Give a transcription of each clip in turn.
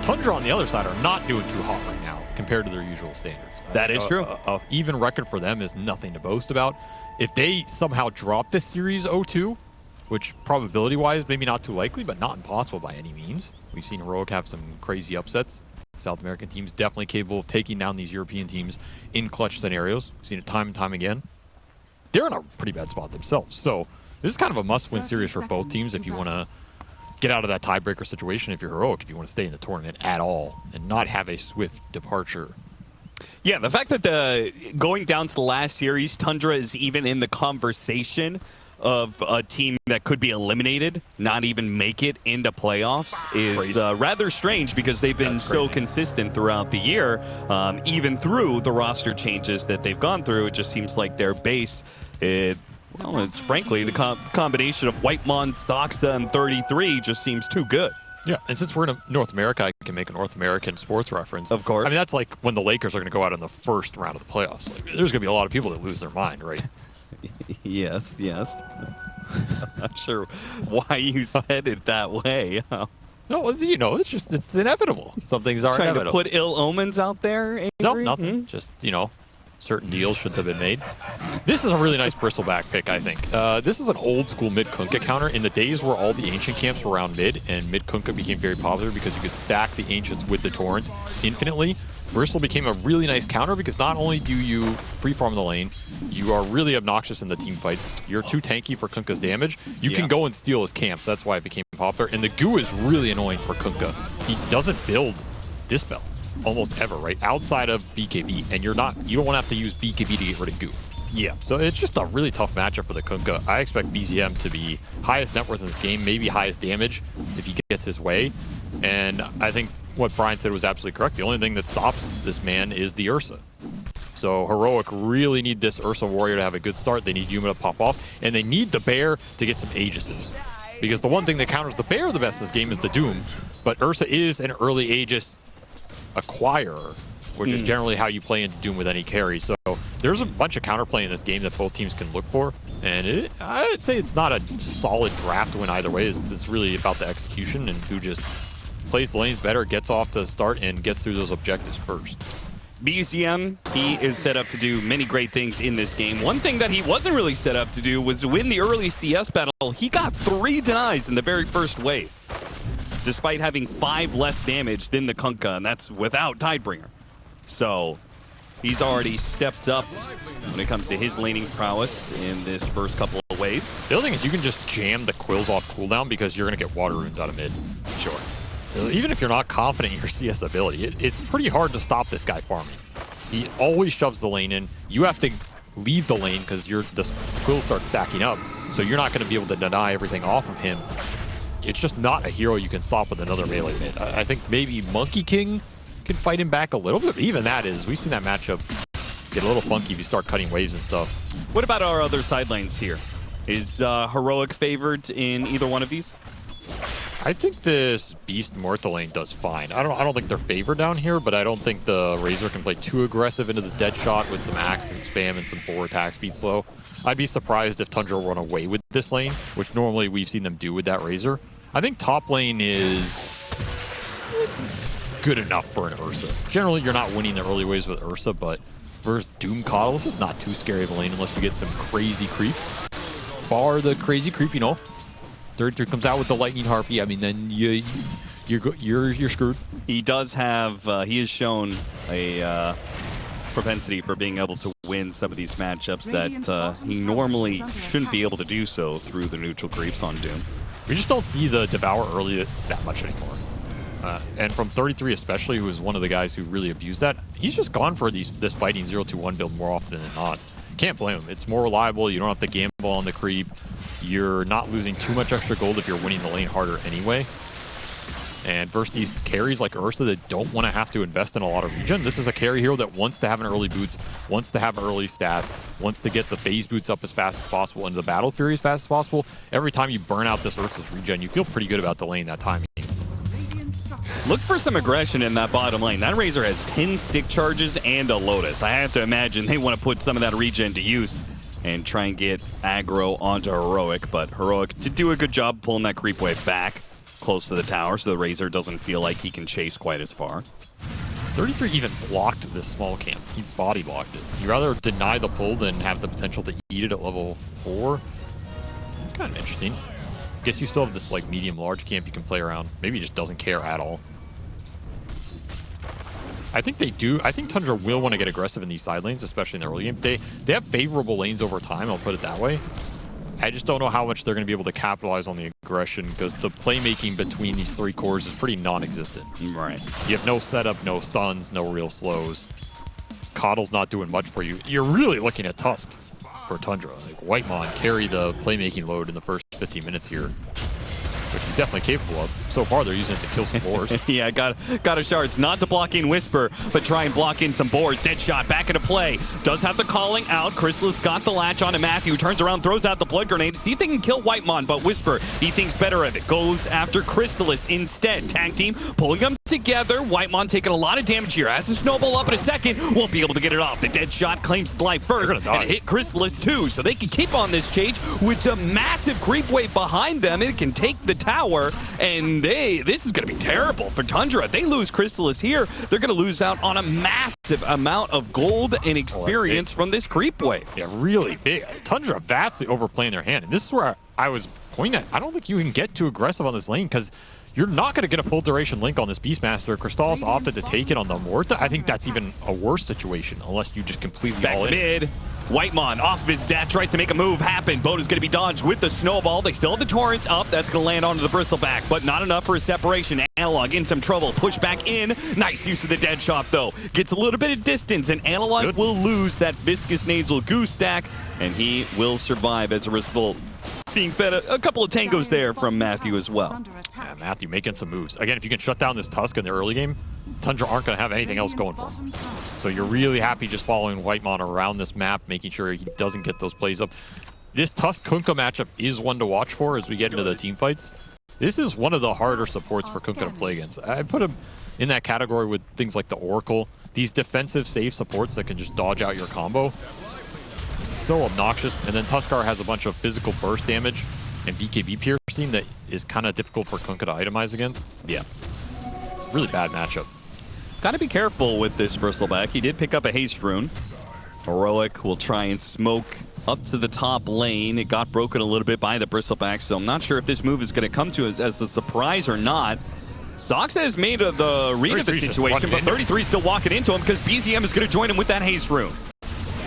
Tundra on the other side are not doing too hot right now compared to their usual standards. That is true. An even record for them is nothing to boast about. If they somehow drop this series 0-2, which probability-wise maybe not too likely, but not impossible by any means. We've seen Heroic have some crazy upsets. South American teams definitely capable of taking down these European teams in clutch scenarios. We've seen it time and time again. They're in a pretty bad spot themselves. So this is kind of a must-win series for both teams if you want to get out of that tiebreaker situation if you're Heroic, if you want to stay in the tournament at all and not have a swift departure. Yeah, the fact that going down to the last series, Tundra is even in the conversation of a team that could be eliminated, not even make it into playoffs, is rather strange because they've been so consistent throughout the year. Even through the roster changes that they've gone through, it just seems like their base, well, it's frankly the combination of Whitemon, Soxa, and 33 just seems too good. Yeah, and since we're in North America, I can make a North American sports reference. Of course. I mean, that's like when the Lakers are going to go out in the first round of the playoffs. Like, there's going to be a lot of people that lose their mind, right? Yes. I'm not sure why you said it that way. No, you know, it's inevitable. Some things are Trying inevitable. to put ill omens out there, Avery? No, nothing. Just, you know, certain deals shouldn't have been made. This is a really nice bristleback pick, I think. This is an old school mid-Kunkka counter. In the days where all the ancient camps were around mid and mid-Kunkka became very popular because you could stack the ancients with the torrent infinitely, Bristle became a really nice counter because not only do you free-farm the lane, you are really obnoxious in the team fight. You're too tanky for Kunkka's damage. You can go and steal his camps. That's why it became popular. And the goo is really annoying for Kunkka. He doesn't build Dispel almost ever, right? Outside of BKB. And you don't want to have to use BKB to get rid of goo. Yeah. So it's just a really tough matchup for the Kunkka. I expect BZM to be highest net worth in this game, maybe highest damage if he gets his way. And I think what Brian said was absolutely correct. The only thing that stops this man is the Ursa. So Heroic really need this Ursa Warrior to have a good start. They need Yuma to pop off. And they need the Bear to get some Aegises. Because the one thing that counters the Bear the best in this game is the Doom. But Ursa is an early Aegis acquirer, which is generally how you play into Doom with any carry. So there's a bunch of counterplay in this game that both teams can look for. And I'd say it's not a solid draft win either way. It's really about the execution and who just plays the lanes better, gets off to the start, and gets through those objectives first. BZM, he is set up to do many great things in this game. One thing that he wasn't really set up to do was to win the early CS battle. He got 3 denies in the very first wave, despite having 5 less damage than the Kunkka, and that's without Tidebringer. So he's already stepped up when it comes to his laning prowess in this first couple of waves. The other thing is you can just jam the Quills off cooldown because you're going to get water runes out of mid. Sure. Even if you're not confident in your CS ability, it's pretty hard to stop this guy farming. He always shoves the lane in. You have to leave the lane because the Quills start stacking up, so you're not going to be able to deny everything off of him. It's just not a hero you can stop with another melee mid. I think maybe Monkey King can fight him back a little bit, but even that is, we've seen that matchup get a little funky if you start cutting waves and stuff. What about our other side lanes here? Is Heroic favored in either one of these? I think this Beast Mortha lane does fine. I don't think they're favored down here, but I don't think the Razor can play too aggressive into the dead shot with some axe and spam and some 4 attack speed slow. I'd be surprised if Tundra run away with this lane, which normally we've seen them do with that Razor. I think top lane is good enough for an Ursa. Generally, you're not winning the early waves with Ursa, but versus Doom Coddle, this is not too scary of a lane unless you get some crazy creep. Bar the crazy creep, you know. Third comes out with the Lightning Harpy. I mean, then you're screwed. He does have, he has shown a propensity for being able to win some of these matchups that he normally shouldn't be able to do so through the neutral creeps on Doom. We just don't see the Devour early that much anymore. And from 33 especially, who is one of the guys who really abused that, he's just gone for this fighting 0-2-1 build more often than not. Can't blame him. It's more reliable. You don't have to gamble on the creep. You're not losing too much extra gold if you're winning the lane harder anyway. And versus these carries like Ursa that don't want to have to invest in a lot of regen, this is a carry hero that wants to have an early boots, wants to have early stats, wants to get the phase boots up as fast as possible and the Battle Fury as fast as possible. Every time you burn out this Ursa's regen, you feel pretty good about delaying that timing. Look for some aggression in that bottom lane. That Razor has 10 stick charges and a Lotus. I have to imagine they want to put some of that regen to use and try and get aggro onto Heroic, but Heroic did do a good job pulling that creep wave back. close to the tower, so the Razor doesn't feel like he can chase quite as far. 33 even blocked this small camp. He body blocked it. You'd rather deny the pull than have the potential to eat it at level 4. Kind of interesting. Guess you still have this like medium-large camp you can play around. Maybe he just doesn't care at all. I think they do. I think Tundra will want to get aggressive in these side lanes, especially in the early game. They have favorable lanes over time, I'll put it that way. I just don't know how much they're going to be able to capitalize on the aggression because the playmaking between these 3 cores is pretty non-existent. Right. You have no setup, no stuns, no real slows. Coddle's not doing much for you. You're really looking at Tusk for Tundra. Like Whitemon carry the playmaking load in the first 15 minutes here, which he's definitely capable of. So far, they're using it to kill some boars. Yeah, got a shards. Not to block in Whisper, but try and block in some boars. Deadshot back into play. Does have the calling out. Chrysalis got the latch onto Matthew. Turns around, throws out the blood grenade. See if they can kill Whitemon, but Whisper, he thinks better of it. Goes after Chrysalis instead. Tag team pulling them together. Whitemon taking a lot of damage here. Has to snowball up in a second. Won't be able to get it off. The Deadshot claims life first. And it hit Chrysalis too, so they can keep on this chase with a massive creep wave behind them. It can take the tower, and this is going to be terrible for Tundra. If they lose Chrysalis here, they're going to lose out on a massive amount of gold and experience from this creep wave. Yeah, really big. Tundra vastly overplaying their hand. And this is where I was pointing at. I don't think you can get too aggressive on this lane because you're not going to get a full duration link on this Beastmaster. Crystallis opted to take it on the Morta. I think that's even a worse situation unless you just completely all in. Mid. Whitemon off of his dash, tries to make a move happen. Boat is going to be dodged with the snowball. They still have the torrent up. That's going to land onto the bristleback, but not enough for a separation. Analog in some trouble. Push back in. Nice use of the dead shot, though. Gets a little bit of distance, and Analog will lose that viscous nasal goo stack, and he will survive as a result. Being fed a couple of tangos there from Matthew as well. Yeah, Matthew making some moves. Again, if you can shut down this Tusk in the early game, Tundra aren't going to have anything else going for them. So you're really happy just following Whitemon around this map, making sure he doesn't get those plays up. This Tusk-Kunkka matchup is one to watch for as we get into the team fights. This is one of the harder supports for Kunkka to play against. I put him in that category with things like the Oracle. These defensive safe supports that can just dodge out your combo. So obnoxious. And then Tuskar has a bunch of physical burst damage and BKB piercing that is kind of difficult for Kunkka to itemize against. Yeah. Really bad matchup. Gotta be careful with this bristleback. He did pick up a haste rune. Heroic will try and smoke up to the top lane. It got broken a little bit by the bristleback, so I'm not sure if this move is going to come to us as a surprise or not. Soxa has made the read of the situation, but 33 still walking into him because BZM is going to join him with that haste rune.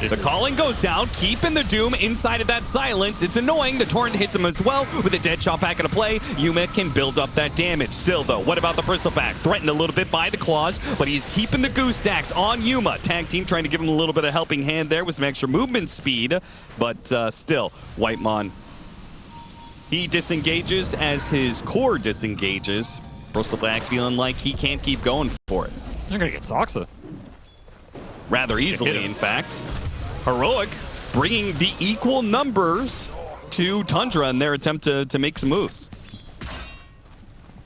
The calling goes down, keeping the Doom inside of that silence. It's annoying. The torrent hits him as well with a dead shot back into play. Yuma can build up that damage. Still, though, what about the bristleback? Threatened a little bit by the claws, but he's keeping the goose stacks on Yuma. Tag team trying to give him a little bit of helping hand there with some extra movement speed, but still, Whitemon, he disengages as his core disengages. Bristleback feeling like he can't keep going for it. They're going to get Soxa. Rather easily, in fact. Heroic bringing the equal numbers to Tundra in their attempt to make some moves.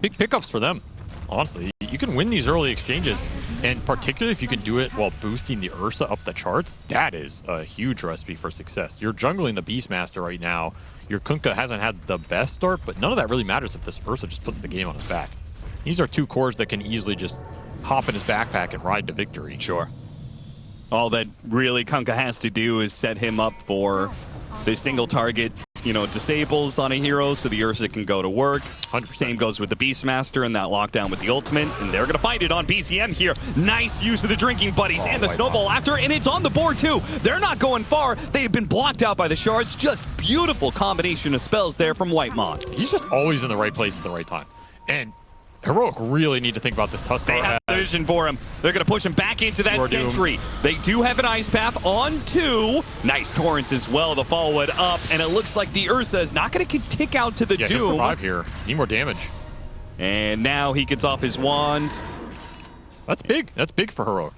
Big pickups for them, honestly. You can win these early exchanges, and particularly if you can do it while boosting the Ursa up the charts, that is a huge recipe for success. You're jungling the Beastmaster right now. Your Kunkka hasn't had the best start, but none of that really matters if this Ursa just puts the game on his back. These are 2 cores that can easily just hop in his backpack and ride to victory. Sure. All that really Kunkka has to do is set him up for the single target, disables on a hero so the Ursa can go to work. 100%. Same goes with the Beastmaster and that lockdown with the ultimate, and they're going to find it on BCM here. Nice use of the drinking buddies and the snowball after, and it's on the board too. They're not going far. They've been blocked out by the shards. Just beautiful combination of spells there from Whitemon. He's just always in the right place at the right time. And Heroic really need to think about this Tusk. They have the vision for him. They're going to push him back into that sentry. They do have an ice path on 2. Nice torrent as well, the follow-it up. And it looks like the Ursa is not going to tick out to the Doom. He'll survive here. Need more damage. And now he gets off his wand. That's big. That's big for Heroic.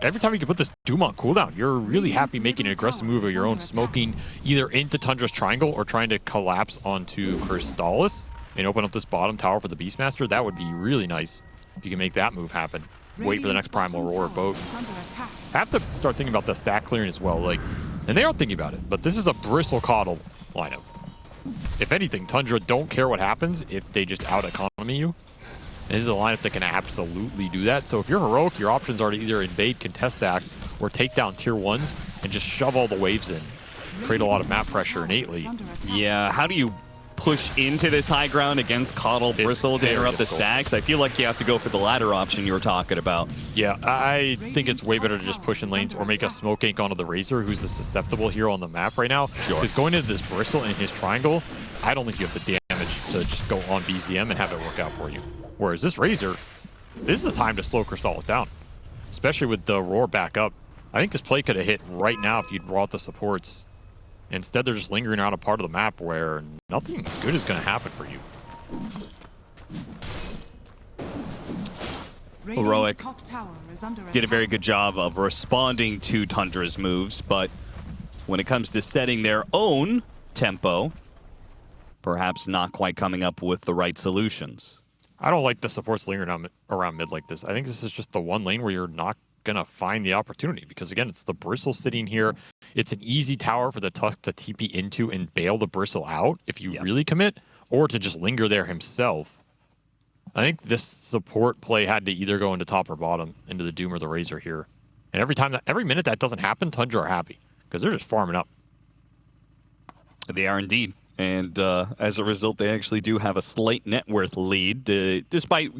Every time you can put this Doom on cooldown, you're really happy making an aggressive move of your own, smoking either into Tundra's triangle or trying to collapse onto Crystallis and open up this bottom tower for the Beastmaster. That would be really nice if you can make that move happen. Wait for the next Primal Roar boat. Have to start thinking about the stack clearing as well. And they are thinking about it, but this is a Bristle Coddle lineup. if anything, Tundra don't care what happens if they just out-economy you. And this is a lineup that can absolutely do that. So if you're Heroic, your options are to either invade contest stacks or take down tier 1s and just shove all the waves in. Create a lot of map pressure innately. Yeah, how do you push into this high ground against Coddle Bristle to interrupt the stacks? I feel like you have to go for the latter option you were talking about. Yeah, I think it's way better to just push in lanes or make a smoke gank onto the Razor, who's a susceptible hero on the map right now. Because going into this Bristle in his triangle, I don't think you have the damage to just go on BZM and have it work out for you. Whereas this Razor, this is the time to slow Crystallis down, especially with the Roar back up. I think this play could have hit right now if you'd brought the supports. Instead, they're just lingering around a part of the map where nothing good is going to happen for you. Heroic did a very good job of responding to Tundra's moves, but when it comes to setting their own tempo, perhaps not quite coming up with the right solutions. I don't like the supports lingering around mid like this. I think this is just the one lane where you're not going to find the opportunity because, again, it's the Bristle sitting here. It's an easy tower for the Tusk to TP into and bail the Bristle out if you really commit, or to just linger there himself. I think this support play had to either go into top or bottom, into the Doom or the Razor here. And every minute that doesn't happen, Tundra are happy because they're just farming up. They are indeed. And as a result, they actually do have a slight net worth lead, despite,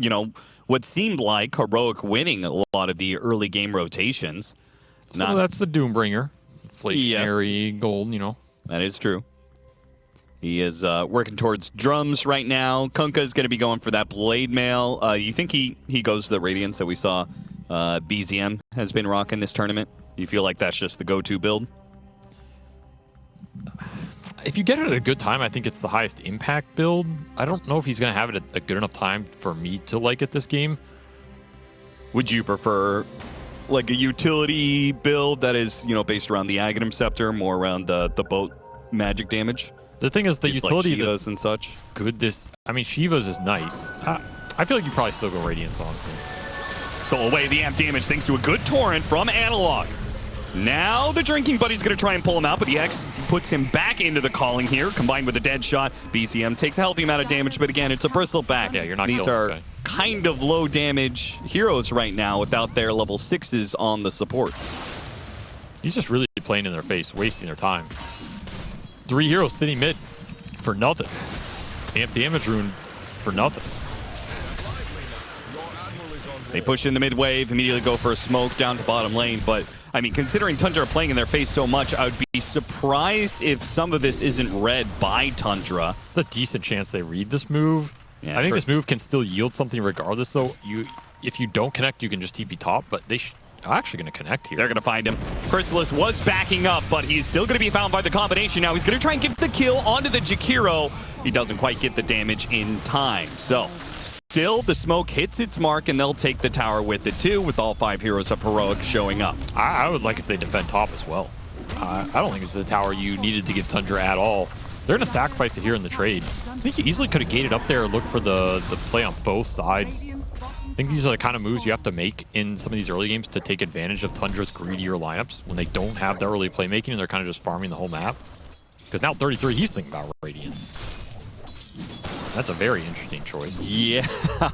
what seemed like Heroic winning a lot of the early game rotations. So that's the Doombringer. Inflationary gold, That is true. He is working towards drums right now. Kunkka is going to be going for that Blade Mail. You think he goes to the Radiance that we saw BZM has been rocking this tournament? You feel like that's just the go-to build? If you get it at a good time, I think it's the highest impact build. I don't know if he's going to have it at a good enough time for me to like it this game. Would you prefer like a utility build that is, based around the Aghanim Scepter, more around the boat magic damage? The thing is, the utility like Shivas and such. Shivas is nice. I feel like you probably still go Radiance, honestly. Stole away the amp damage thanks to a good torrent from Analog. Now the Drinking Buddy's going to try and pull him out, but the X puts him back into the calling here, combined with a dead shot. BCM takes a healthy amount of damage, but again, it's a Bristle back. Yeah, you're not These are kind of low damage heroes right now without their level 6s on the supports. He's just really playing in their face, wasting their time. 3 heroes sitting mid for nothing. Amp damage rune for nothing. They push in the mid wave, immediately go for a smoke down to bottom lane, but considering Tundra are playing in their face so much, I would be surprised if some of this isn't read by Tundra. There's a decent chance they read this move. Yeah, I think this move can still yield something regardless, though. If you don't connect, you can just TP top, but they are actually going to connect here. They're going to find him. Chrysalis was backing up, but he's still going to be found by the combination now. He's going to try and get the kill onto the Jakiro. He doesn't quite get the damage in time, so still, the smoke hits its mark, and they'll take the tower with it, too, with all 5 heroes of Heroic showing up. I would like if they defend top as well. I don't think it's the tower you needed to give Tundra at all. They're going to sacrifice it here in the trade. I think you easily could have gated up there and looked for the play on both sides. I think these are the kind of moves you have to make in some of these early games to take advantage of Tundra's greedier lineups when they don't have the early playmaking and they're kind of just farming the whole map. Because now 33, he's thinking about Radiance. That's a very interesting choice. Yeah,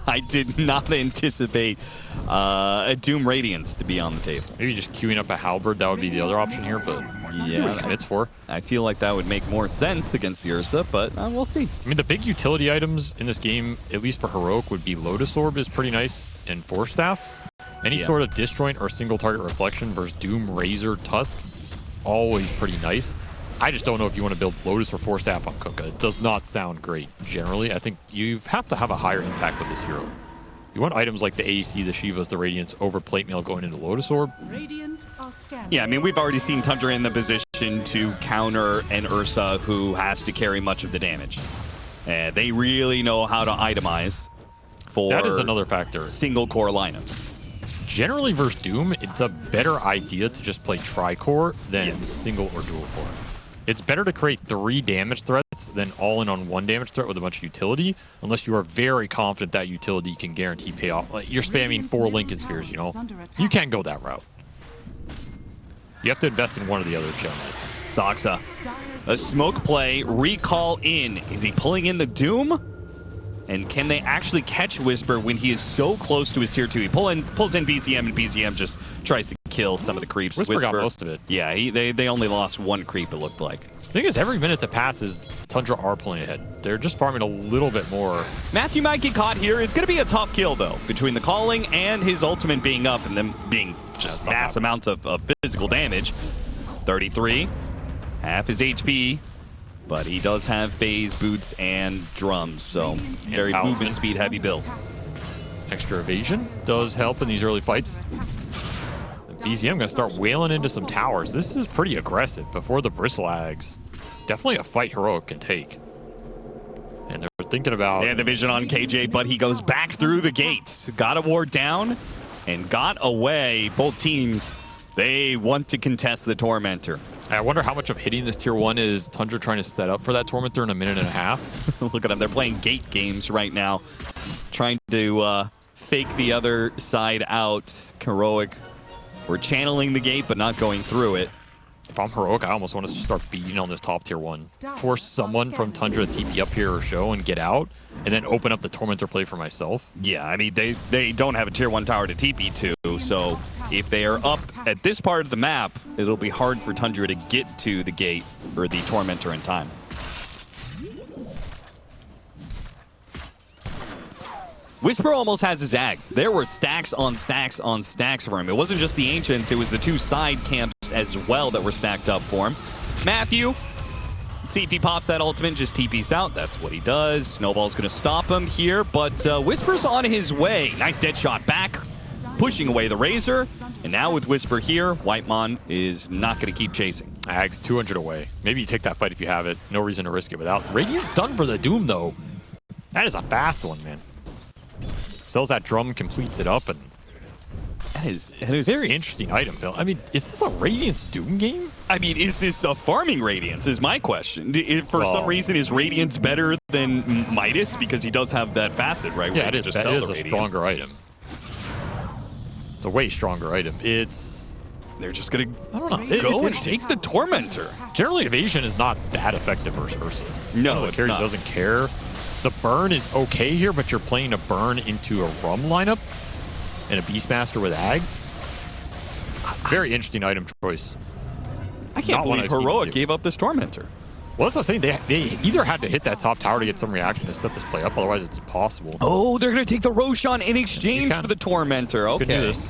I did not anticipate a Doom Radiance to be on the table. Maybe just queuing up a Halberd, that would be the other option here, but yeah, it's for. I feel like that would make more sense against the Ursa, but we'll see. The big utility items in this game, at least for Heroic, would be Lotus Orb is pretty nice, and Force Staff. Any sort of disjoint or single target reflection versus Doom, Razor, Tusk, always pretty nice. I just don't know if you want to build Lotus or Force Staff on Kunkka. It does not sound great. Generally, I think you have to have a higher impact with this hero. You want items like the AEC, the Shivas, the Radiance over Plate Mail going into Lotus Orb. Yeah, we've already seen Tundra in the position to counter an Ursa who has to carry much of the damage. They really know how to itemize for that is another factor. Single core lineups. Generally versus Doom, it's a better idea to just play tri-core than single or dual core. It's better to create 3 damage threats than all in on 1 damage threat with a bunch of utility, unless you are very confident that utility can guarantee payoff. Like you're spamming 4 Lincoln Spheres, You can't go that route. You have to invest in one or the other generally. Saksa A smoke play, recall in. Is he pulling in the Doom? And can they actually catch Whisper when he is so close to his tier 2? He pulls in BZM, and BZM just tries to kill some of the creeps. Whisper got most of it. Yeah, they only lost one creep, it looked like. The thing is, every minute that passes, Tundra are pulling ahead. They're just farming a little bit more. Matthew might get caught here. It's going to be a tough kill, though, between the calling and his ultimate being up and them being just mass amounts of physical damage. 33, half his HP. But he does have phase, boots, and drums, so very movement speed heavy build. Extra evasion does help in these early fights. BZM going to start wailing into some towers. This is pretty aggressive before the Bristle Ags. Definitely a fight Heroic can take. And they're thinking about... They have the vision on KJ, but he goes back through the gate. Got a ward down and got away. Both teams, they want to contest the Tormentor. I wonder how much of hitting this tier 1 is Tundra trying to set up for that Tormentor in a minute and a half. Look at them. They're playing gate games right now, trying to fake the other side out. Heroic, we're channeling the gate, but not going through it. If I'm Heroic, I almost want to start beating on this top tier 1. Force someone from Tundra to TP up here or show and get out, and then open up the Tormentor play for myself. Yeah, I mean, they don't have a tier 1 tower to TP to, so if they are up at this part of the map, it'll be hard for Tundra to get to the gate or the Tormentor in time. Whisper almost has his Zags. There were stacks on stacks on stacks for him. It wasn't just the Ancients, it was the 2 side camps as well that were stacked up for him. Matthew, let's see if he pops that ultimate, just TP's out. That's what he does. Snowball's going to stop him here, but Whisper's on his way. Nice dead shot back, pushing away the Razor. And now with Whisper here, Whitemon is not going to keep chasing. Ags 200 away. Maybe you take that fight if you have it. No reason to risk it without. Radiant's done for the Doom, though. That is a fast one, man. Sells that drum, completes it up, and that is a very interesting item, Bill. I mean, is this a Radiance Doom game? I mean, is this a farming Radiance is my question. For some reason, is Radiance better than Midas? Because he does have that facet, right? Yeah, it is a stronger item. It's a way stronger item. They're just going to, I don't know, go and take the Tormentor. Generally, evasion is not that effective versus Ursa. No, it's not. Doesn't care. The burn is okay here, but you're playing a burn into a Rum lineup and a Beastmaster with Ags. Very interesting item choice. I can't believe Heroic gave up this Tormentor. Well, that's what I'm saying. They either had to hit that top tower to get some reaction to set this play up, otherwise it's impossible. Oh, they're going to take the Roshan in exchange for the Tormentor. Okay. You can do this.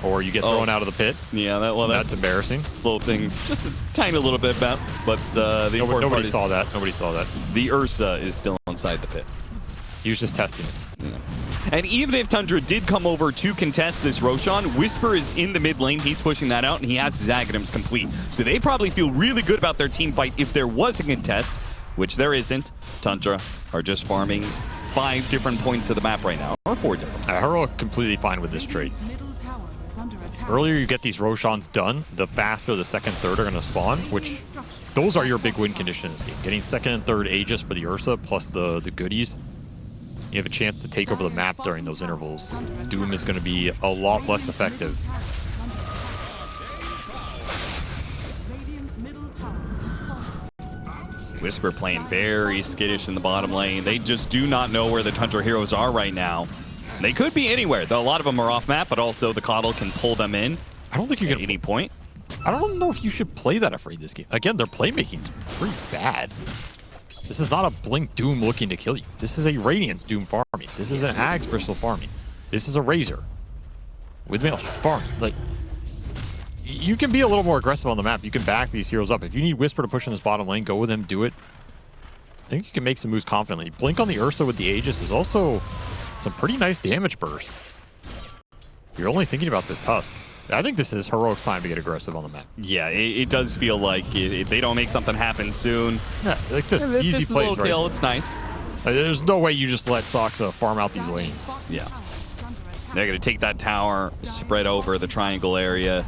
Or you get thrown out of the pit. Yeah, that's embarrassing. Slow things just a tiny little bit back, but nobody saw that. Nobody saw that. The Ursa is still inside the pit. He was just testing it. Yeah. And even if Tundra did come over to contest this Roshan, Whisper is in the mid lane. He's pushing that out, and he has his Aghanims complete. So they probably feel really good about their team fight if there was a contest, which there isn't. Tundra are just farming 5 different points of the map right now, or 4 different. Heroic completely fine with this trade. Earlier you get these Roshans done, the faster the second, third are going to spawn, which those are your big win conditions in this game. Getting second and third Aegis for the Ursa plus the goodies. You have a chance to take over the map during those intervals. Doom is going to be a lot less effective. Whisper playing very skittish in the bottom lane. They just do not know where the Tundra heroes are right now. They could be anywhere, though a lot of them are off map, but also the Coddle can pull them in. I don't think you can at any point. I don't know if you should play that afraid this game. Again, their playmaking is pretty bad. This is not a Blink Doom looking to kill you. This is a Radiance Doom farming. This is an Ags Bristol farming. This is a Razor with Maelstrom farming. Like, you can be a little more aggressive on the map. You can back these heroes up. If you need Whisper to push in this bottom lane, go with him, do it. I think you can make some moves confidently. Blink on the Ursa with the Aegis is also some pretty nice damage burst. You're only thinking about this Tusk. I think this is Heroic's time to get aggressive on the map. Yeah, it does feel like if they don't make something happen soon. Yeah, like this easy plays, right? Kill, it's nice. There's no way you just let Soxa farm out these lanes. Yeah. They're going to take that tower, spread over the triangle area.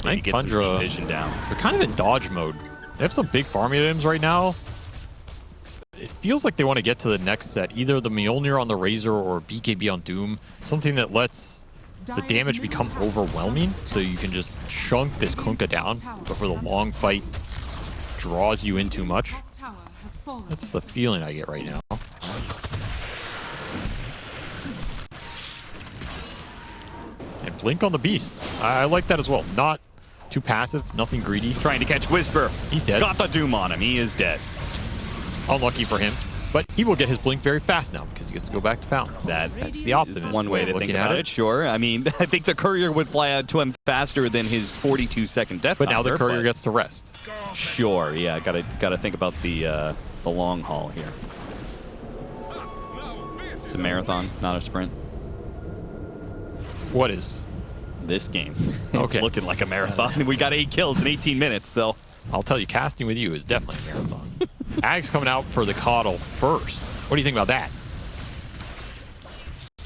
I think Tundra, vision down. They're kind of in dodge mode. They have some big farming items right now. It feels like they want to get to the next set, either the Mjolnir on the Razor or BKB on Doom, something that lets the damage become overwhelming, so you can just chunk this Kunkka down before the long fight draws you in too much. That's the feeling I get right now. And blink on the beast. I like that as well. Not too passive, nothing greedy. Trying to catch Whisper. He's dead. Got the Doom on him. He is dead. Unlucky for him. But he will get his blink very fast now because he gets to go back to Fountain. That's the optimist. One way to think about it. Sure. I mean, I think the courier would fly out to him faster than his 42-second death. But now the courier gets to rest. Sure. Yeah. Gotta think about the long haul here. It's a marathon, not a sprint. What is? This game. Okay. It's looking like a marathon. We got 8 kills in 18 minutes, so. I'll tell you, casting with you is definitely a marathon. Ag's coming out for the coddle first. What do you think about that?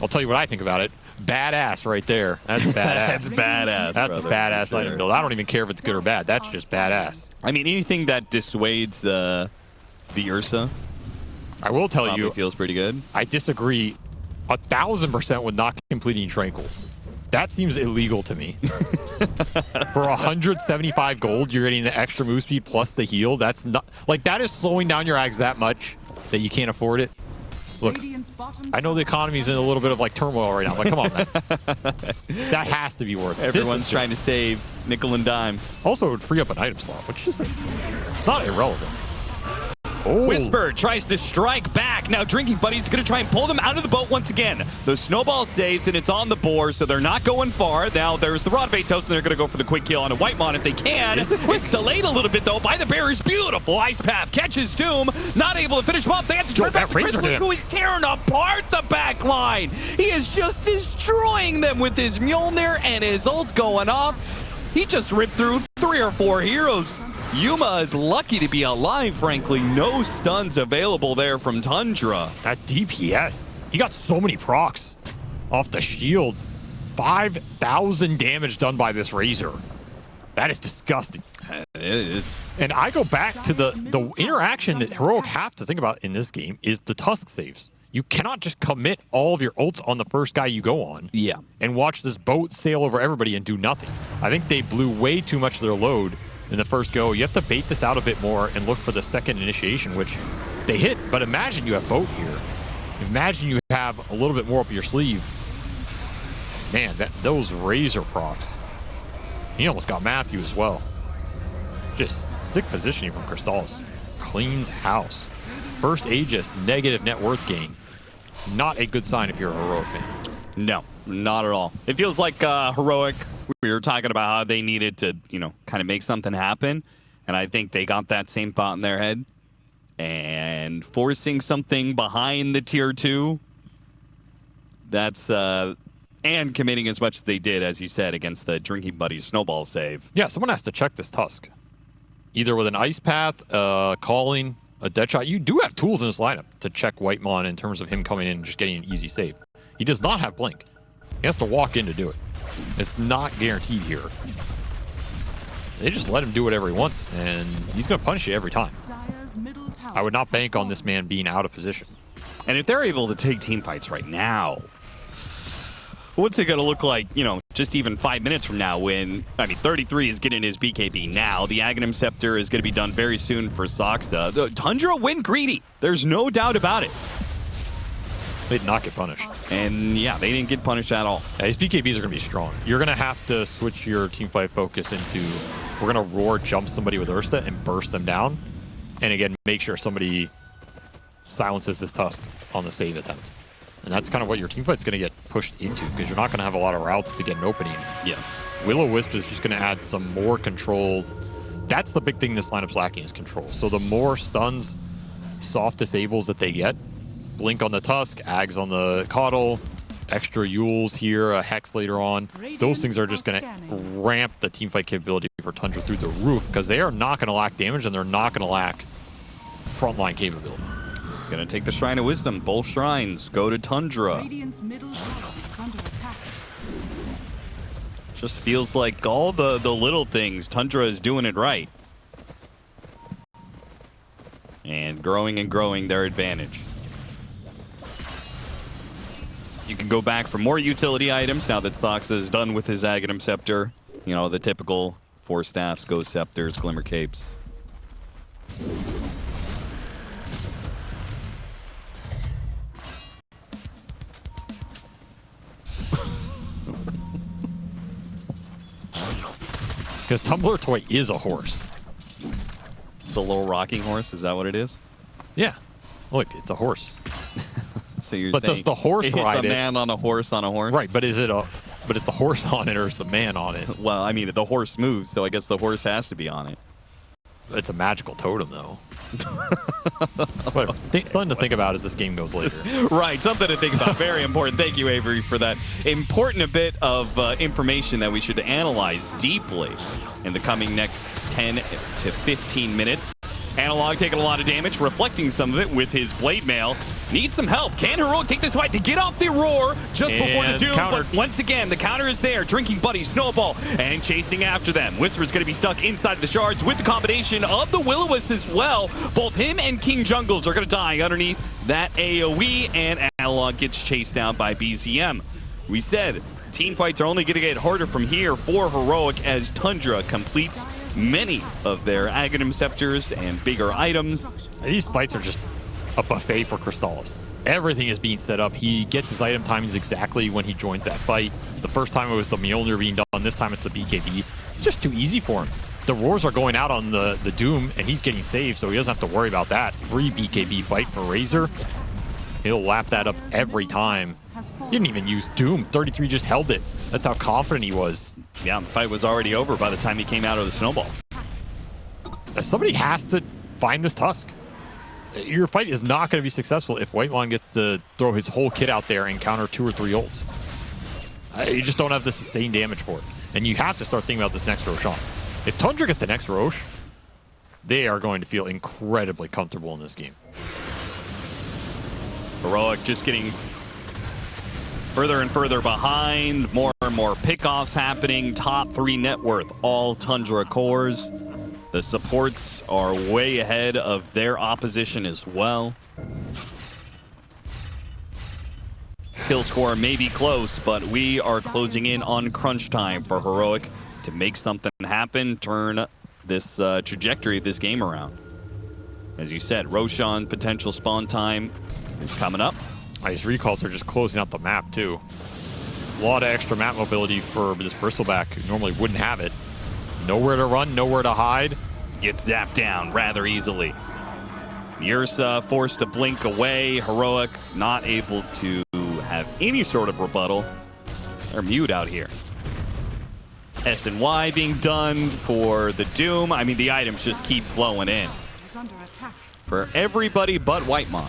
I'll tell you what I think about it. Badass right there. That's badass. That's badass. That's a badass item build. I don't even care if it's good or bad. That's just badass. I mean, anything that dissuades the Ursa. I will tell you, feels pretty good. I disagree 1000% with not completing Tranquils. That seems illegal to me. For 175 gold, you're getting the extra move speed plus the heal. That's not like that is slowing down your Ags that much that you can't afford it. Look, I know the economy's in a little bit of like turmoil right now. But come on, man. That has to be worth it. Everyone's trying to save nickel and dime. Also, it would free up an item slot, which is it's not irrelevant. Oh. Whisper tries to strike back. Now Drinking Buddy's going to try and pull them out of the boat once again. The snowball saves, and it's on the board, so they're not going far. Now there's the Rod Bait Toast, and they're going to go for the quick kill on a Whitemon if they can. It's delayed a little bit, though, by the barriers. Beautiful Ice Path catches Doom. Not able to finish him off. They have to turn back to Chris, who is tearing apart the back line. He is just destroying them with his Mjolnir and his ult going off. He just ripped through 3 or 4 heroes. Yuma is lucky to be alive, frankly. No stuns available there from Tundra. That DPS, he got so many procs off the shield. 5,000 damage done by this Razor. That is disgusting. It is. And I go back to the interaction that Heroic have to think about in this game is the Tusk saves. You cannot just commit all of your ults on the first guy you go on. Yeah. And watch this boat sail over everybody and do nothing. I think they blew way too much of their load in the first go. You have to bait this out a bit more and look for the second initiation, which they hit. But imagine you have boat here. Imagine you have a little bit more up your sleeve. Man, those Razor procs. He almost got Matthew as well. Just sick positioning from Crystallis. Cleans house. First Aegis, negative net worth gain. Not a good sign if you're a Heroic fan. No, not at all. It feels like Heroic. We were talking about how they needed to, kind of make something happen. And I think they got that same thought in their head. And forcing something behind the tier 2. That's, and committing as much as they did, as you said, against the Drinking Buddies snowball save. Yeah, someone has to check this Tusk. Either with an Ice Path, calling, a Deadshot. You do have tools in this lineup to check Whitemon in terms of him coming in and just getting an easy save. He does not have Blink. He has to walk in to do it. It's not guaranteed here. They just let him do whatever he wants, and he's going to punish you every time. I would not bank on this man being out of position. And if they're able to take team fights right now, what's it going to look like, just even 5 minutes from now when, 33 is getting his BKB now. The Aghanim Scepter is going to be done very soon for Soxa. The Tundra went greedy. There's no doubt about it. They did not get punished. And yeah, they didn't get punished at all. Yeah, his BKBs are going to be strong. You're going to have to switch your teamfight focus into, we're going to roar jump somebody with Ursa and burst them down. And again, make sure somebody silences this Tusk on the save attempt. And that's kind of what your teamfight's going to get pushed into, because you're not going to have a lot of routes to get an opening. Yeah. Will-O-Wisp is just going to add some more control. That's the big thing this lineup's lacking is control. So the more stuns, soft disables that they get, Blink on the Tusk, Ags on the Coddle, extra Yules here, a Hex later on. Those things are just going to ramp the teamfight capability for Tundra through the roof, because they are not going to lack damage and they're not going to lack frontline capability. Gonna take the Shrine of Wisdom. Both shrines go to Tundra. Just feels like all the little things, Tundra is doing it right. And growing their advantage. You can go back for more utility items now that Soxa is done with his Aghanim Scepter. The typical 4 staffs, Ghost Scepters, Glimmer Capes. Because Tumbler Toy is a horse. It's a little rocking horse. Is that what it is? Yeah. Look, it's a horse. So you're But saying does the horse it's ride a it? man on a horse on a horse? Right, but is it a... But is the horse on it or is the man on it? Well, I mean, the horse moves, so I guess the horse has to be on it. It's a magical totem, though. Whatever. Something to think about as this game goes later. Right, something to think about. Very important. Thank you, Avery, for that important bit of information that we should analyze deeply in the coming next 10 to 15 minutes. Analog taking a lot of damage, reflecting some of it with his blade mail. Needs some help. Can Heroic take this fight to get off the roar just before the Doom? Countered. But once again, the counter is there. Drinking Buddy, Snowball, and chasing after them. Whisper's going to be stuck inside the shards with the combination of the Will-O-Wisp as well. Both him and King Jungles are going to die underneath that AoE, and Analog gets chased down by BZM. We said team fights are only going to get harder from here for Heroic as Tundra completes many of their Aghanim Scepters and bigger items. These fights are just a buffet for Crystallis. Everything is being set up. He gets his item timings exactly when he joins that fight. The first time it was the Mjolnir being done. This time it's the BKB. It's just too easy for him. The roars are going out on the Doom, and he's getting saved, so he doesn't have to worry about that. Free BKB fight for Razor. He'll lap that up every time. He didn't even use Doom. 33 just held it. That's how confident he was. Yeah, the fight was already over by the time he came out of the snowball. Somebody has to find this Tusk. Your fight is not going to be successful if Whitemon gets to throw his whole kit out there and counter 2 or 3 ults. You just don't have the sustained damage for it. And you have to start thinking about this next Roshan. If Tundra gets the next Rosh, they are going to feel incredibly comfortable in this game. Heroic just getting further and further behind. More and more pickoffs happening. Top 3 net worth, all Tundra cores. The supports are way ahead of their opposition as well. Kill score may be close, but we are closing in on crunch time for Heroic to make something happen, turn this trajectory of this game around. As you said, Roshan potential spawn time is coming up. These recalls are just closing out the map, too. A lot of extra map mobility for this Bristleback who normally wouldn't have it. Nowhere to run, nowhere to hide. Gets zapped down rather easily. Ursa forced to blink away. Heroic not able to have any sort of rebuttal. They're mute out here. S&Y being done for the Doom. I mean, the items just keep flowing in. For everybody but Whitemon,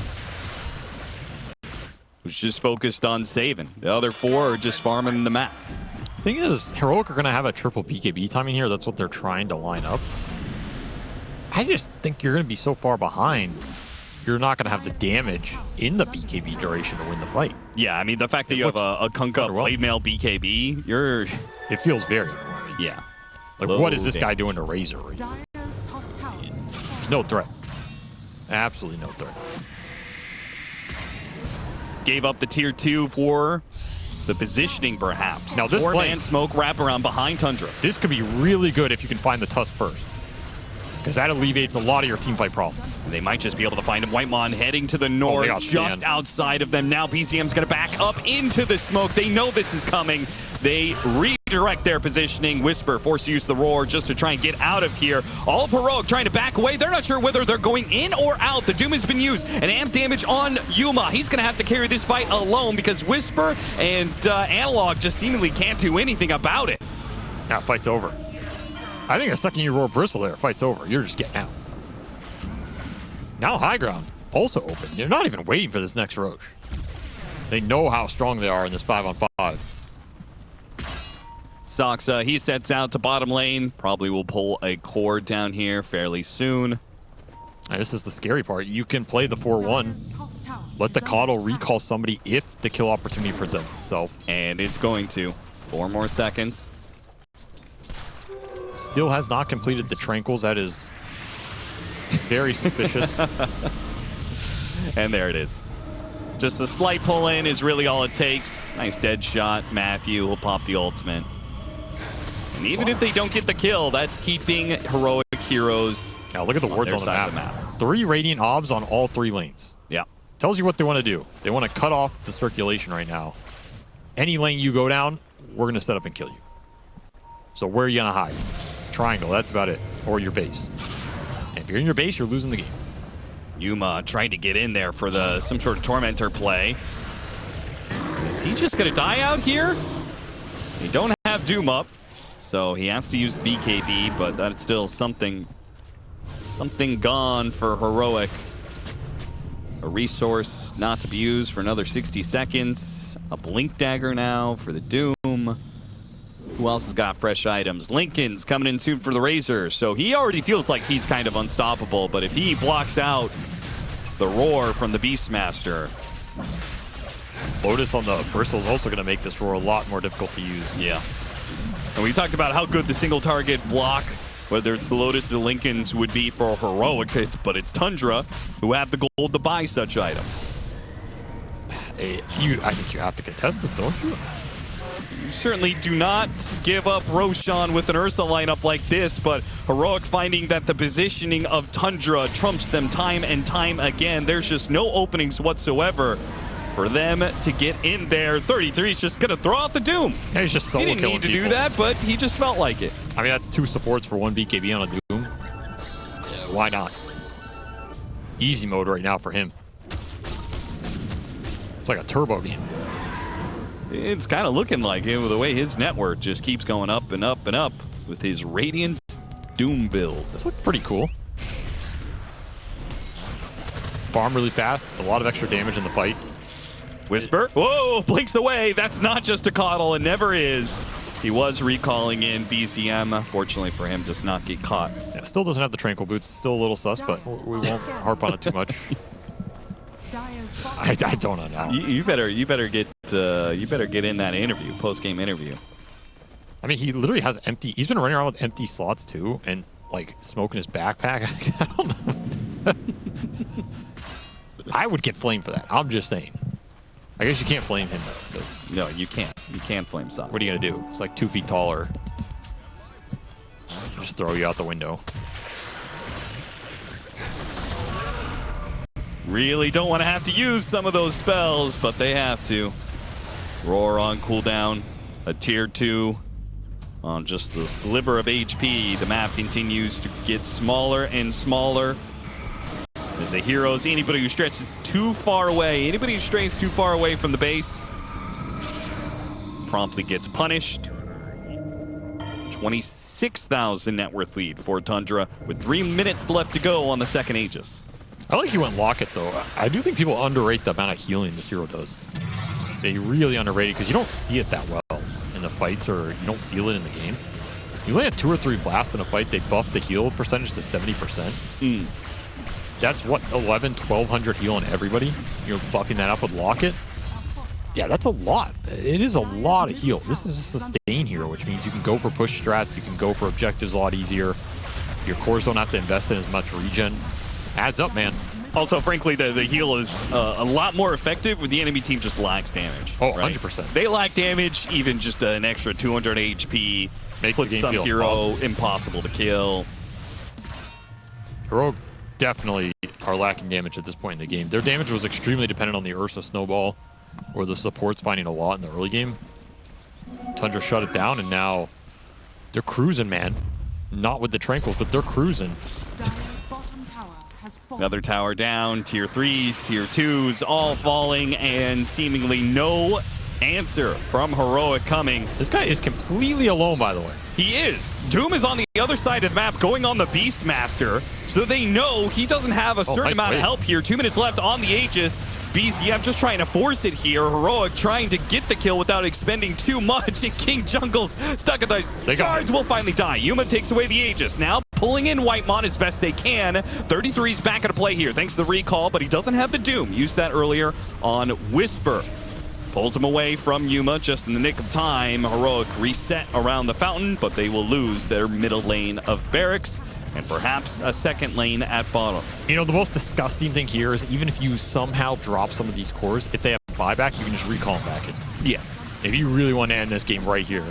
who's just focused on saving. The other 4 are just farming the map. Thing is, Heroic are going to have a triple BKB timing here. That's what they're trying to line up. I just think you're going to be so far behind, you're not going to have the damage in the BKB duration to win the fight. Yeah, I mean, the fact that you have a Kunkka blade mail BKB, you're... It feels very annoying. Yeah. Like, what is this guy doing to Razor? There's no threat. Absolutely no threat. Gave up the tier 2 for the positioning, perhaps. Now, this Four-man smoke wraparound behind Tundra. This could be really good if you can find the Tusk first, because that alleviates a lot of your teamfight problems. They might just be able to find him. Whitemon heading to the north, just outside of them. Now BZM's going to back up into the smoke. They know this is coming. They redirect their positioning. Whisper forced to use the roar just to try and get out of here. All of Heroic trying to back away. They're not sure whether they're going in or out. The Doom has been used. And amp damage on Yuma. He's going to have to carry this fight alone because Whisper and Analog just seemingly can't do anything about it. Now, fight's over. I think the second you roar Bristle there, fight's over. You're just getting out. Now high ground, also open. You're not even waiting for this next Roche. They know how strong they are in this 5-on-5. Soxa, he sets out to bottom lane. Probably will pull a core down here fairly soon. And this is the scary part. You can play the 4-1. Let the Coddle recall somebody if the kill opportunity presents itself. And it's going to. 4 more seconds. Still has not completed the Tranquils. That is very suspicious. And there it is. Just a slight pull in is really all it takes. Nice dead shot. Matthew will pop the ultimate. And even if they don't get the kill, that's keeping Heroic heroes Now look at the wards on the map. 3 Radiant Obs on all 3 lanes. Yeah. Tells you what they want to do. They want to cut off the circulation right now. Any lane you go down, we're going to set up and kill you. So where are you going to hide? Triangle, that's about it. Or your base. And if you're in your base, you're losing the game. Yuma trying to get in there for some sort of Tormentor play. Is he just going to die out here? They don't have Doom up, so he has to use the BKB, but that's still something gone for Heroic. A resource not to be used for another 60 seconds. A Blink Dagger now for the Doom. Who else has got fresh items? Lincoln's coming in soon for the Razor, so he already feels like he's kind of unstoppable, but if he blocks out the roar from the Beastmaster... Lotus on the Bristle is also going to make this roar a lot more difficult to use. Yeah. And we talked about how good the single target block, whether it's the Lotus or the Lincolns, would be for Heroic, but it's Tundra who have the gold to buy such items. I think you have to contest this, don't you? You certainly do not give up Roshan with an Ursa lineup like this, but Heroic finding that the positioning of Tundra trumps them time and time again. There's just no openings whatsoever for them to get in there. 33 is just going to throw out the Doom. Yeah, he's just solo he didn't need to people. do that, but he just felt like it. I mean, that's 2 supports for 1 BKB on a Doom. Why not? Easy mode right now for him. It's like a turbo game. It's kind of looking like it with the way his net worth just keeps going up and up and up with his Radiance Doom build. This looks pretty cool. Farm really fast, a lot of extra damage in the fight. Whisper, whoa, blinks away. That's not just a coddle, it never is. He was recalling in BZM. Fortunately for him, does not get caught. Yeah, still doesn't have the tranquil boots. Still a little sus, but we won't harp on it too much. I don't know. You better get in that interview, post-game interview. I mean, he literally has empty. He's been running around with empty slots too, and like smoking his backpack. I don't know. I would get flamed for that. I'm just saying. I guess you can't flame him though. No, you can't. You can't flame Sock. What are you gonna do? It's like 2 feet taller. Just throw you out the window. Really don't want to have to use some of those spells, but they have to. Roar on cooldown, a tier 2 on just the sliver of HP. The map continues to get smaller and smaller. As the heroes, anybody who stretches too far away, anybody who strays too far away from the base, promptly gets punished. 26,000 net worth lead for Tundra with 3 minutes left to go on the second Aegis. I like you went Locket though. I do think people underrate the amount of healing this hero does. They really underrate it because you don't see it that well in the fights, or you don't feel it in the game. You land 2 or 3 blasts in a fight, they buff the heal percentage to 70%. That's what, 1,200 heal on everybody? You're buffing that up with Locket? Yeah, that's a lot. It is a lot of heal. This is a sustain hero, which means you can go for push strats, you can go for objectives a lot easier. Your cores don't have to invest in as much regen. Adds up, man. Also, frankly, the heal is a lot more effective when the enemy team just lacks damage. Oh, right? 100%. They lack damage, even just an extra 200 HP Makes puts the game some feel hero impossible. impossible to kill. Heroic definitely are lacking damage at this point in the game. Their damage was extremely dependent on the Ursa snowball, or the supports finding a lot in the early game. Tundra shut it down, and now they're cruising, man. Not with the Tranquils, but they're cruising. Another tower down, tier 3s, tier 2s, all falling, and seemingly no answer from Heroic coming. This guy is completely alone, by the way. He is. Doom is on the other side of the map going on the Beastmaster, so they know he doesn't have a certain amount of help here. 2 minutes left on the Aegis. BZM just trying to force it here. Heroic trying to get the kill without expending too much, and King Jungle's stuck at the guards will finally die. Yuma takes away the Aegis. Now pulling in Whitemon as best they can. 33's back into play here thanks to the recall, but he doesn't have the Doom. Used that earlier on Whisper. Pulls him away from Yuma just in the nick of time. Heroic reset around the fountain, but they will lose their middle lane of barracks and perhaps a second lane at bottom. You know, the most disgusting thing here is even if you somehow drop some of these cores, if they have buyback, you can just recall them back in. Yeah. If you really want to end this game right here,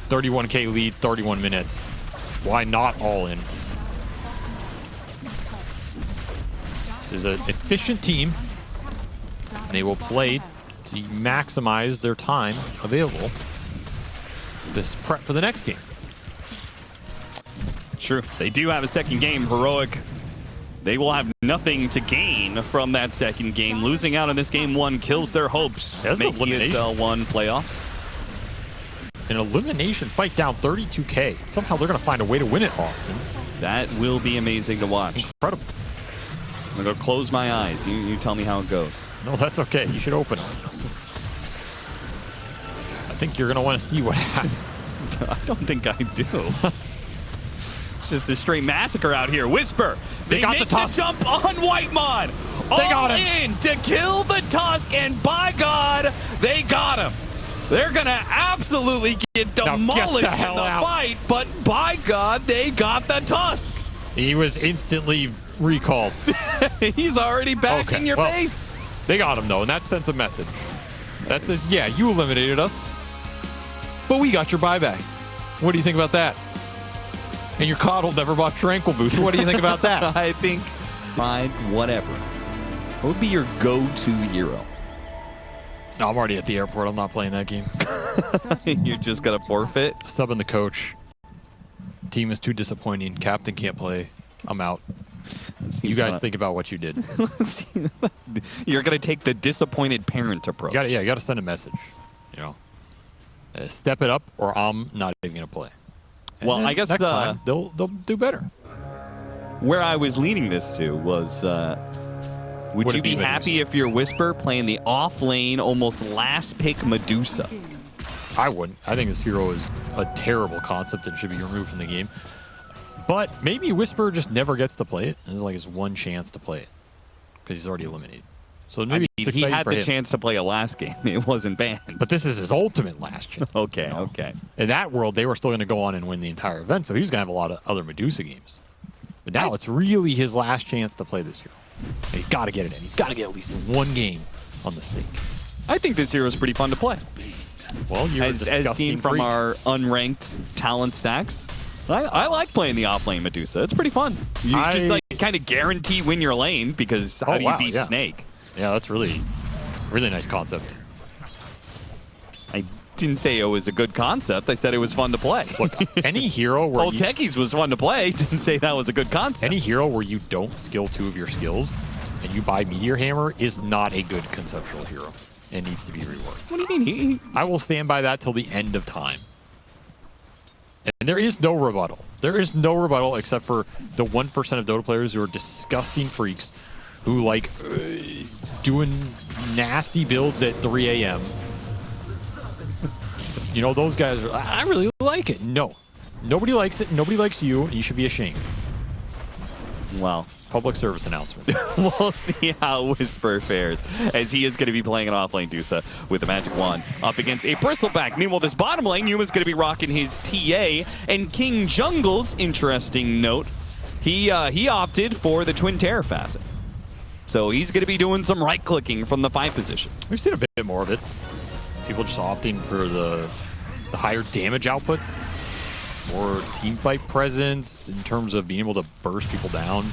31k lead, 31 minutes, why not all in? is an efficient team, and they will play to maximize their time available. This prep for the next game. True. They do have a second game. Heroic, they will have nothing to gain from that second game. Losing out on this game one kills their hopes to make ESL One playoffs. An elimination fight down 32K. Somehow they're going to find a way to win it, Austin. That will be amazing to watch. Incredible. I'm going to close my eyes. You tell me how it goes. No, that's okay. You should open them. I think you're going to want to see what happens. I don't think I do. It's just a straight massacre out here. Whisper, they got make the jump on Whitemon. They got him in to kill the Tusk, and by God, they got him. They're going to absolutely get demolished in the fight, but by God, they got the Tusk. He was instantly recalled. He's already back in your base. They got him, though, and that sends a message. That says, yeah, you eliminated us, but we got your buyback. What do you think about that? And your coddle never bought Tranquil Boost. What do you think about that? I think, fine, whatever. What would be your go-to hero? No, I'm already at the airport. I'm not playing that game. You're just going to forfeit? Subbing the coach. Team is too disappointing. Captain can't play. I'm out. You guys think about what you did. You're going to take the disappointed parent approach. You got to send a message. You know, step it up, or I'm not even going to play. And well, I guess next time they'll do better. Where I was leading this to was, would you be happy if your Whisper playing the off lane, almost last pick Medusa? I wouldn't. I think this hero is a terrible concept and should be removed from the game. But maybe Whisper just never gets to play it. This is like his one chance to play it because he's already eliminated. So maybe he had the chance to play a last game. It wasn't banned. But this is his ultimate last chance. Okay, okay. In that world, they were still going to go on and win the entire event, so he's going to have a lot of other Medusa games. But now it's really his last chance to play this hero. And he's got to get it in. He's got to get at least one game on the stake. I think this hero is pretty fun to play. Well, you're as seen from our unranked talent stacks. I like playing the off lane Medusa. It's pretty fun. You just like kind of guarantee win your lane because how do you beat Snake? Yeah, that's really nice concept. I didn't say it was a good concept. I said it was fun to play. Look, any hero where Techies was fun to play. Didn't say that was a good concept. Any hero where you don't skill two of your skills and you buy Meteor Hammer is not a good conceptual hero. It needs to be reworked. What do you mean? I will stand by that till the end of time. And there is no rebuttal. There is no rebuttal except for the 1% of Dota players who are disgusting freaks who like doing nasty builds at 3 a.m. You know, those guys, I really like it. No. Nobody likes it. Nobody likes you. And you should be ashamed. Well, public service announcement. We'll see how Whisper fares, as he is going to be playing an offlane Dusa with the Magic Wand up against a Bristleback. Meanwhile, this bottom lane, Yuma's going to be rocking his TA, and King Jungle's, interesting note, he opted for the Twin Terror Facet. So he's going to be doing some right-clicking from the 5 position. We've seen a bit more of it. People just opting for the higher damage output, more team fight presence in terms of being able to burst people down,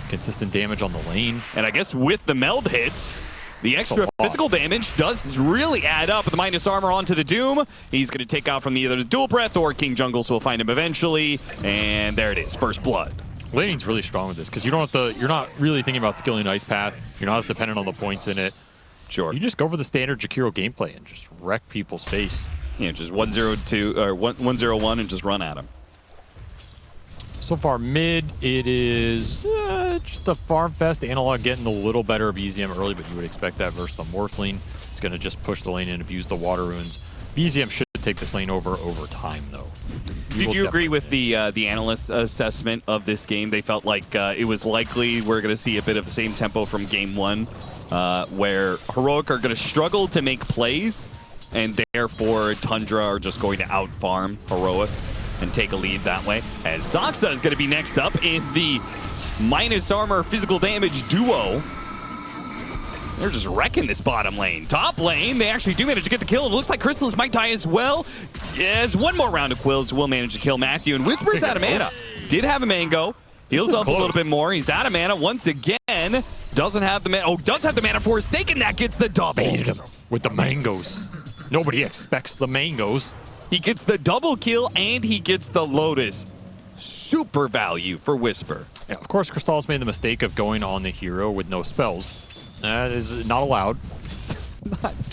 consistent damage on the lane. And I guess with the meld hit, the extra physical damage does really add up with the minus armor onto the Doom. He's going to take out from either the Dual Breath or King Jungles will find him eventually. And there it is, first blood. Laning's really strong with this because you don't have to. You're not really thinking about skilling Ice Path. You're not as dependent on the points in it. Sure. You just go for the standard Jakiro gameplay and just wreck people's face. Yeah, just 1-0-2 or 1-0-1 and just run at him. So far mid, it is just a Farm Fest analog getting a little better of BZM early, but you would expect that versus the Morphling. It's going to just push the lane and abuse the water runes. BZM should take this lane over time, though. Did you agree with the analyst assessment of this game? They felt like it was likely we're going to see a bit of the same tempo from game 1, where Heroic are going to struggle to make plays, and therefore Tundra are just going to out-farm Heroic and take a lead that way. As Saksa is going to be next up in the minus armor physical damage duo. They're just wrecking this bottom lane. Top lane, they actually do manage to get the kill. It looks like Crystallis might die as well. As one more round of Quills will manage to kill Matthew. And Whisper's out of mana. Did have a Mango. Heals up a little bit more. He's out of mana once again. Doesn't have the mana. Oh, does have the mana for a snake, and that gets the double. Baited him with the mangoes. Nobody expects the mangoes. He gets the double kill, and he gets the Lotus. Super value for Whisper. Yeah, of course, Cristal's made the mistake of going on the hero with no spells. That is not allowed.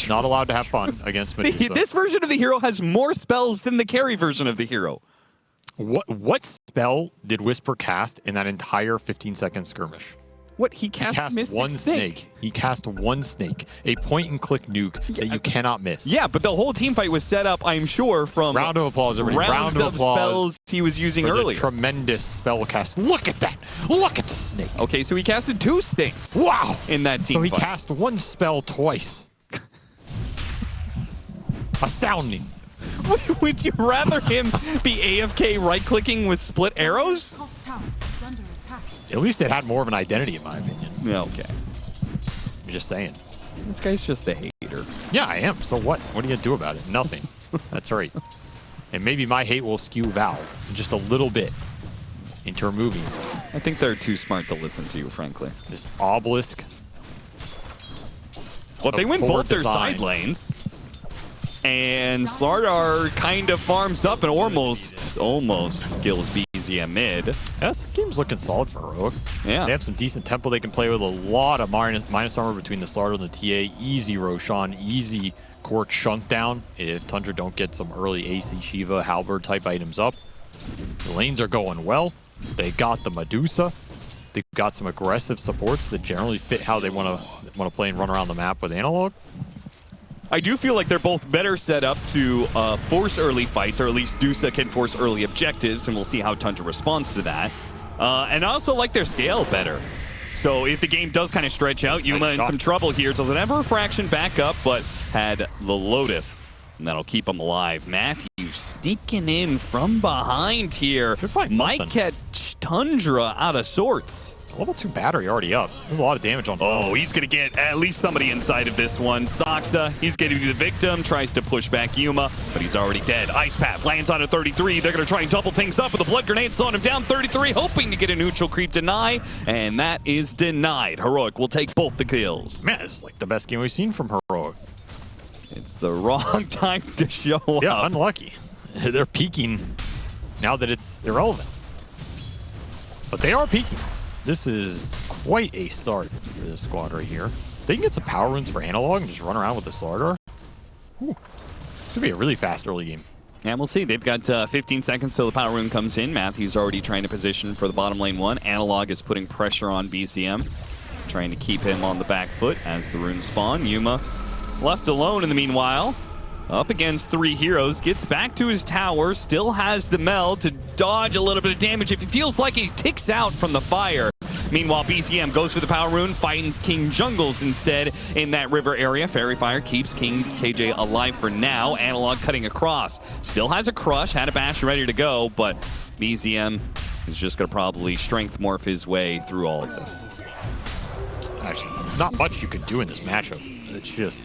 Not allowed to have fun against Medusa. This version of the hero has more spells than the carry version of the hero. What spell did Whisper cast in that entire 15-second skirmish? What, he cast Mystic one snake. He cast one snake. A point-and-click nuke that you cannot miss. Yeah, but the whole team fight was set up, I'm sure, from round of applause, everybody. Round of spells he was using earlier. Tremendous spell cast. Look at that. Look at the snake. Okay, so he casted 2 snakes. Wow. In that team fight. So he cast one spell twice. Astounding. Would you rather him be AFK right-clicking with split arrows? At least it had more of an identity, in my opinion. Yeah, okay. I'm just saying. This guy's just a hater. Yeah, I am. So what? What are you going to do about it? Nothing. That's right. And maybe my hate will skew Valve just a little bit into removing I think they're too smart to listen to you, frankly. this obelisk. Well, they win both their design. side lanes. And Slardar kind of farms up and almost kills BZM mid. Yeah, this game's looking solid for Heroic. Yeah. They have some decent tempo they can play with, a lot of minus armor between the Slardar and the TA. Easy Roshan, easy core chunk down if Tundra don't get some early AC Shiva, Halberd type items up. The lanes are going well. They got the Medusa. They've got some aggressive supports that generally fit how they want to play and run around the map with Analog. I do feel like they're both better set up to force early fights, or at least Dusa can force early objectives, and we'll see how Tundra responds to that. And I also like their scale better. So if the game does kind of stretch out, Yuma in some trouble here. Doesn't have a refraction back up, but had the Lotus. And that'll keep him alive. Matthew sneaking in from behind here. Might catch Tundra out of sorts. Level 2 battery already up. There's a lot of damage on. Oh, he's going to get at least somebody inside of this one. Soxa, he's going to be the victim, tries to push back Yuma, but he's already dead. Ice Path lands on a 33. They're going to try and double things up with a blood grenade, slowing him down. 33, hoping to get a neutral creep deny, and that is denied. Heroic will take both the kills. Man, it's like the best game we've seen from Heroic. It's the wrong time to show up. Yeah, unlucky. They're peaking now that it's irrelevant. But they are peaking. This is quite a start for this squad right here. They can get some power runes for Analog and just run around with the Slardar. Should be a really fast early game. And we'll see. They've got 15 seconds till the power rune comes in. Matthew's already trying to position for the bottom lane one. Analog is putting pressure on BZM, trying to keep him on the back foot as the runes spawn. Yuma left alone in the meanwhile. Up against 3 heroes, gets back to his tower, still has the meld to dodge a little bit of damage if he feels like he ticks out from the fire. Meanwhile, BZM goes for the power rune, finds King Jungles instead in that river area. Fairy Fire keeps King KJ alive for now. Analog cutting across. Still has a crush, had a bash ready to go, but BZM is just going to probably strength morph his way through all of this. Actually, not much you could do in this matchup. It's just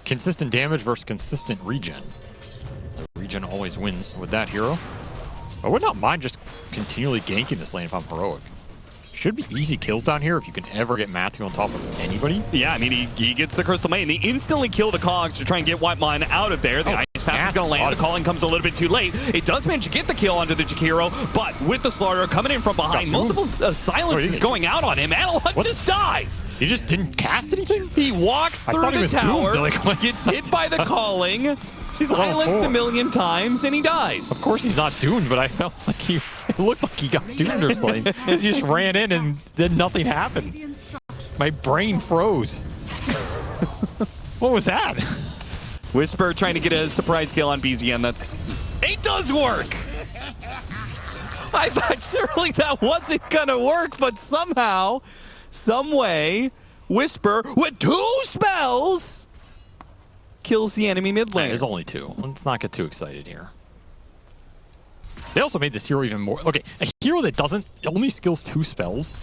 consistent damage versus consistent regen. The regen always wins with that hero. I would not mind just continually ganking this lane if I'm Heroic. Should be easy kills down here if you can ever get Matthew on top of anybody. Yeah, I mean, he gets the Crystal Main. They instantly kill the Cogs to try and get Whitemine out of there. The Ice Path is going to land. The calling comes a little bit too late. It does manage to get the kill onto the Jakiro, but with the Slardar coming in from behind, multiple silences going out on him. Analog just dies. He just didn't cast anything? He walks through the tower, gets hit by the calling, silenced a million times, and he dies. Of course he's not doomed, but I felt like it looked like he got doomed or something. He just ran in and then nothing happened. My brain froze. What was that? Whisper trying to get a surprise kill on BZM. It does work! I thought surely that wasn't gonna work, but somehow, some way, Whisper with 2 spells kills the enemy mid lane. There's only 2. Let's not get too excited here. They also made this hero even more... Okay, a hero that only skills 2 spells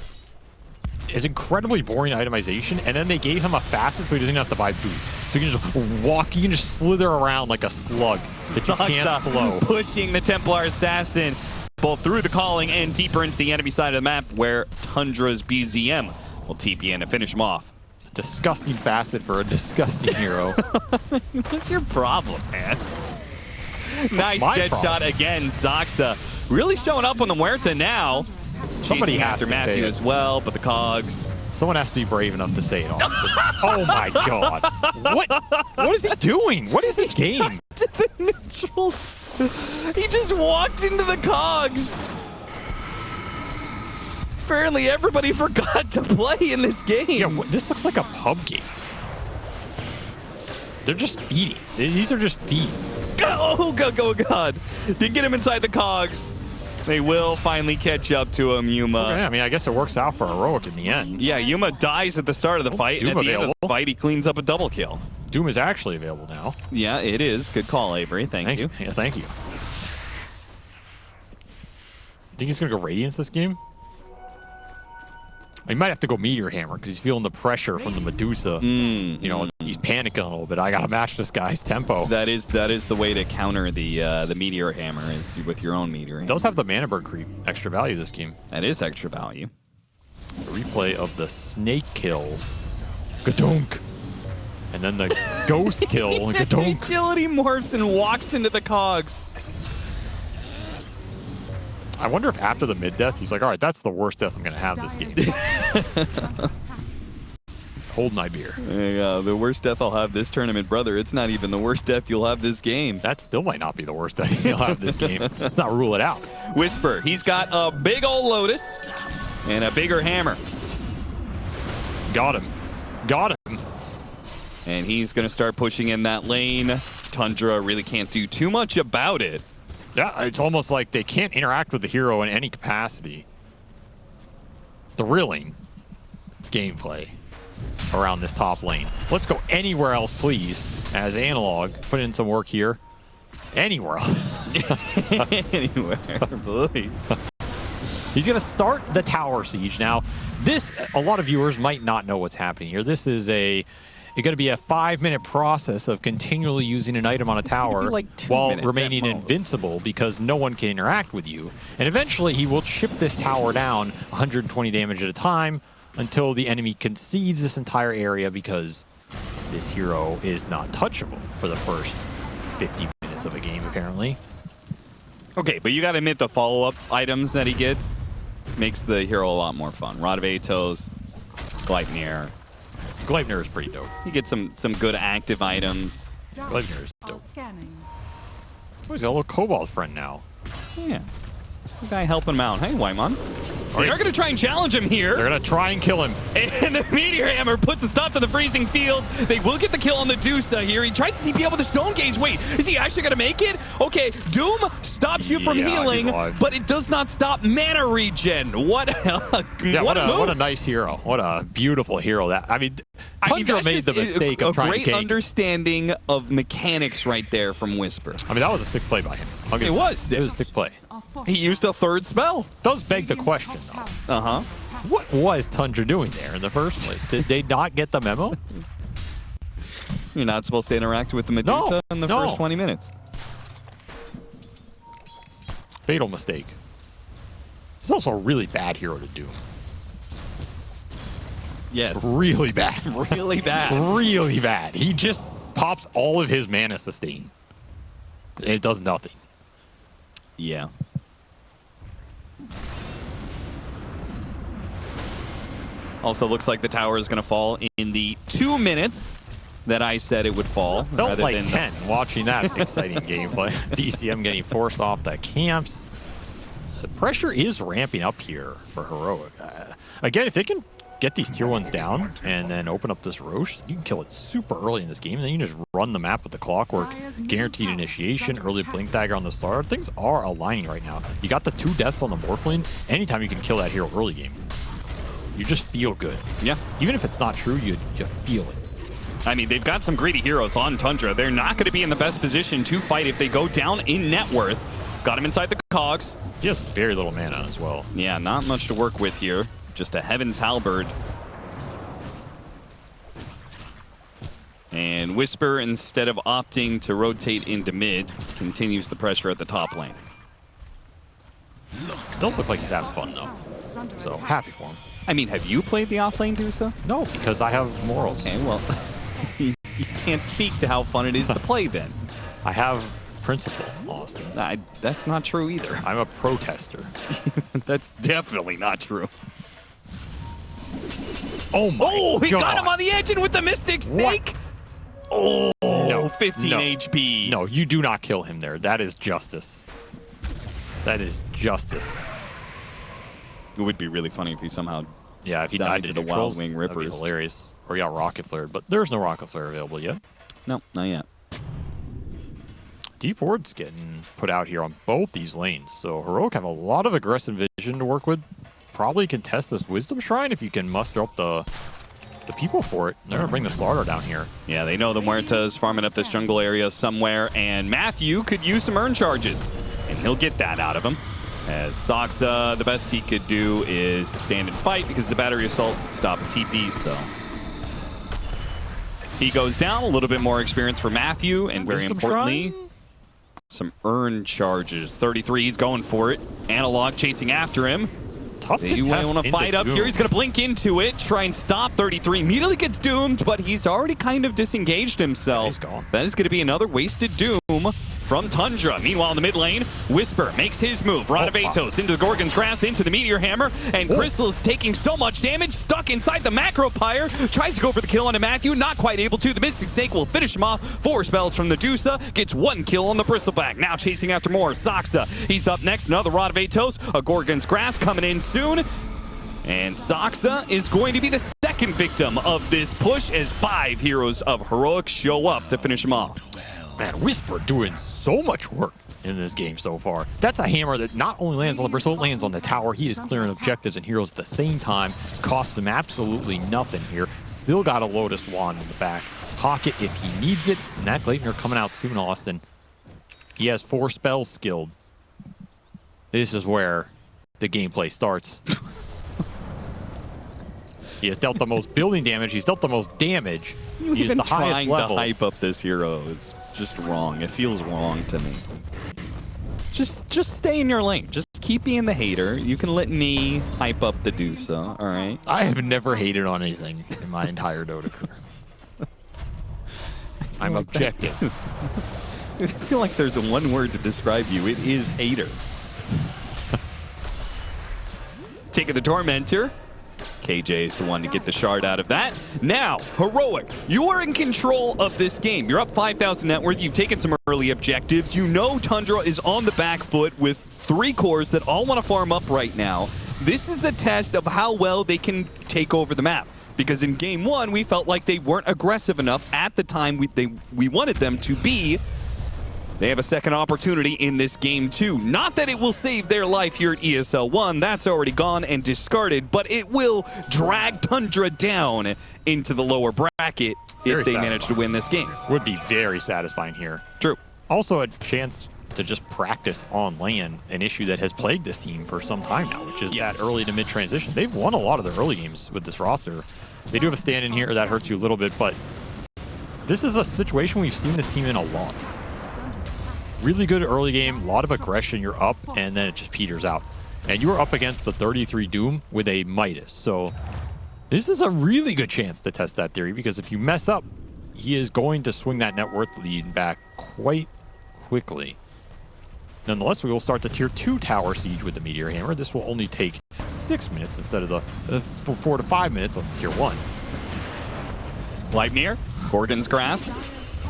is incredibly boring itemization, and then they gave him a facet so he doesn't have to buy boots. So he can just walk, he can just slither around like a slug that you can't blow. Pushing the Templar Assassin. both through the calling and deeper into the enemy side of the map, where Tundra's BZM will TP in to finish him off. Disgusting facet for a disgusting hero. What's your problem, man? Nice my dead problem? shot again. Zaxta really showing up on the Muerta now. Somebody Chasing has after to say Matthew it. as well, but the cogs. Someone has to be brave enough to say it. Oh my god! What is he doing? What is this game? To the neutrals. He just walked into the cogs. Apparently everybody forgot to play in this game. Yeah, this looks like a pub game. They're just feeding. These are just feeds. Oh, God. Didn't get him inside the cogs. They will finally catch up to him, Yuma. Okay, I mean, I guess it works out for Heroic in the end. Yeah, Yuma dies at the start of the fight, and Doom at the end of available. the fight, he cleans up a double kill. Doom is actually available now. Yeah, it is. Good call, Avery. Thank you. Yeah, thank you. Think he's gonna go Radiance this game? He might have to go Meteor Hammer because he's feeling the pressure from the Medusa. You know, he's panicking a little bit. I gotta match this guy's tempo. That is the way to counter the Meteor Hammer, is with your own Meteor Hammer. Does have the mana burn creep extra value this game. That is extra value. A replay of the snake kill. Gadunk. And then the ghost kill. Gadunk. Agility morphs and walks into the cogs. I wonder if after the mid-death, he's like, all right, that's the worst death I'm going to have this game. Hold my beer. The worst death I'll have this tournament, brother. It's not even the worst death you'll have this game. That still might not be the worst death you'll have this game. Let's not rule it out. Whisper, he's got a big old Lotus and a bigger hammer. Got him. Got him. And he's going to start pushing in that lane. Tundra really can't do too much about it. Yeah, it's almost like they can't interact with the hero in any capacity. Thrilling gameplay around this top lane. Let's go anywhere else, please, as Analog. Put in some work here. Anywhere else. Anywhere, please. He's going to start the tower siege. Now, this, a lot of viewers might not know what's happening here. This is it's going to be a 5-minute process of continually using an item on a tower like 2 while minutes remaining at most. invincible because no one can interact with you. And eventually he will chip this tower down 120 damage at a time until the enemy concedes this entire area because this hero is not touchable for the first 50 minutes of a game, apparently. Okay, but you got to admit the follow-up items that he gets makes the hero a lot more fun. Rod of Atos, Gleipnir. Gleipnir is pretty dope. You get some good active items. Gleipnir is dope. Scanning. Oh, he's got a little Cobalt friend now. Yeah. The guy helping him out. Hey, Wyman. They are going to try and challenge him here. They're going to try and kill him. And the Meteor Hammer puts a stop to the freezing field. They will get the kill on the Medusa here. He tries to TP out with the Stone Gaze. Wait, is he actually going to make it? Okay, Doom stops you from Yeah, healing, he's alive. but it does not stop mana regen. What Yeah, a move. what a nice hero. What a beautiful hero. That I mean, Tundra that's made the just mistake of trying a great to gank. understanding of mechanics right there from Whisper. I mean, that was a sick play by him. It was. It was a sick play. He used a third spell. Does beg the question, though. Uh-huh. What was Tundra doing there in the first place? Did they not get the memo? You're not supposed to interact with the Medusa in the first 20 minutes. Fatal mistake. This is also a really bad hero to do. Yes. Really bad. Really bad. Really bad. He just pops all of his mana sustain. It does nothing. Yeah. Also looks like the tower is going to fall in the 2 minutes that I said it would fall. Felt rather like than 10 watching that exciting gameplay. DCM getting forced off the camps. The pressure is ramping up here for Heroic. Again, if they can get these tier 1s down and then open up this Roche, you can kill it super early in this game. And then you can just run the map with the clockwork. Guaranteed initiation, early blink dagger on the star. Things are aligning right now. You got the 2 deaths on the Morph lane. Anytime you can kill that hero early game, you just feel good. Yeah. Even if it's not true, you just feel it. I mean, they've got some greedy heroes on Tundra. They're not going to be in the best position to fight if they go down in net worth. Got him inside the cogs. He has very little mana as well. Yeah, not much to work with here. Just a Heaven's Halberd. And Whisper, instead of opting to rotate into mid, continues the pressure at the top lane. It does look like he's having fun, though. So, happy for him. I mean, have you played the offlane Medusa? No, because I have morals. Okay, well, you can't speak to how fun it is to play then. I have principle, Austin. That's not true either. I'm a protester. That's definitely not true. Oh my God. He got him on the edge and with the Mystic Snake. What? Oh, no, 15 HP. No, you do not kill him there. That is justice. That is justice. It would be really funny if he somehow if he died to the Wild Wing Rippers. That'd be hilarious. Or he got Rocket Flared, but there's no Rocket Flare available yet. No, not yet. Deep Ward's getting put out here on both these lanes, so Heroic have a lot of aggressive vision to work with. Probably contest this Wisdom Shrine if you can muster up the people for it. They're going to bring the Slaughter down here. Yeah, they know the Muerta's farming up this jungle area somewhere, and Matthew could use some urn charges, and he'll get that out of him. As Soxa, the best he could do is stand and fight because the battery assault stopped TP, so he goes down. A little bit more experience for Matthew, and very importantly, some urn charges. 33, he's going for it. Analog chasing after him. They want to fight up here. He's going to blink into it, try and stop 33. Immediately gets doomed, but he's already kind of disengaged himself. He's gone. That is going to be another wasted doom from Tundra. Meanwhile, in the mid lane, Whisper makes his move. Rod of Atos into the Gorgon's Grass, into the Meteor Hammer, and Crystal is taking so much damage, stuck inside the Macro Pyre. Tries to go for the kill onto Matthew, not quite able to. The Mystic Snake will finish him off. 4 spells from the Medusa, gets 1 kill on the Bristleback. Now chasing after more. Soxa, he's up next. Another Rod of Atos, a Gorgon's Grass coming in soon. And Soxa is going to be the second victim of this push as 5 heroes of Heroic show up to finish him off. Man, Whisper doing so much work in this game so far. That's a hammer that not only lands on the Bristle, it lands on the tower. He is clearing objectives and heroes at the same time. Costs him absolutely nothing here. Still got a Lotus Wand in the back pocket if he needs it. And that Gleipnir coming out soon, Austin. He has 4 spells skilled. This is where the gameplay starts. He has dealt the most building damage. He's dealt the most damage. He is the highest level. To hype up this hero is just wrong. It feels wrong to me. Just stay in your lane. Just keep being the hater. You can let me hype up the Medusa, all right? I have never hated on anything in my entire Dota career. I'm objective. I feel like there's one word to describe you. It is hater. Taking the Tormentor. KJ is the one to get the shard out of that. Now, Heroic, you are in control of this game. You're up 5,000 net worth. You've taken some early objectives. You know Tundra is on the back foot with 3 cores that all want to farm up right now. This is a test of how well they can take over the map. Because in game 1, we felt like they weren't aggressive enough at the time we wanted them to be. They have a second opportunity in this game, too. Not that it will save their life here at ESL One. That's already gone and discarded, but it will drag Tundra down into the lower bracket if they manage to win this game. Would be very satisfying here. True. Also a chance to just practice on LAN, an issue that has plagued this team for some time now, which is that early to mid transition. They've won a lot of their early games with this roster. They do have a stand in here that hurts you a little bit, but this is a situation we've seen this team in a lot. Really good early game, a lot of aggression, you're up, and then it just peters out. And you are up against the 33 Doom with a Midas. So this is a really good chance to test that theory, because if you mess up, he is going to swing that net worth lead back quite quickly. Nonetheless, we will start the tier 2 tower siege with the Meteor Hammer. This will only take 6 minutes instead of the 4 to 5 minutes on tier 1. Gleipnir, Gorgon's Grass.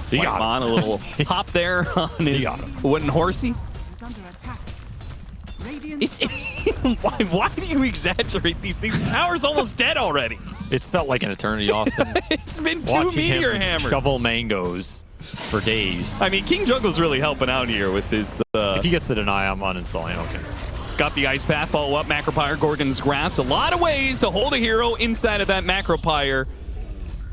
He got on a little hop there on his wooden horsey. Why do you exaggerate these things? The tower's almost dead already. It's felt like an eternity, Austin. It's been 2 Meteor Hammers. Shovel mangoes for days. I mean, King Jungle's really helping out here with his... if he gets the deny, I'm uninstalling. Okay. Got the Ice Path, follow up, Macropyre, Gorgon's Grasp. A lot of ways to hold a hero inside of that Macropyre.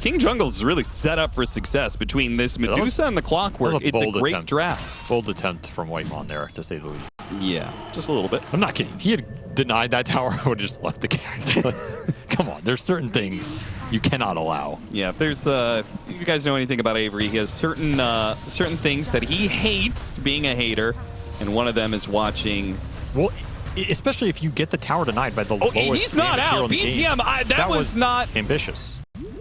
King Jungle's really set up for success between this Medusa and the Clockwork. It's a great draft. Bold attempt from Whitemon there, to say the least. Yeah, just a little bit. I'm not kidding. If he had denied that tower, I would have just left the guys. Come on, there's certain things you cannot allow. Yeah, there's if you guys know anything about Avery, he has certain things that he hates being a hater, and one of them is watching especially if you get the tower denied by the lowest he's not out. BZM, that was not ambitious.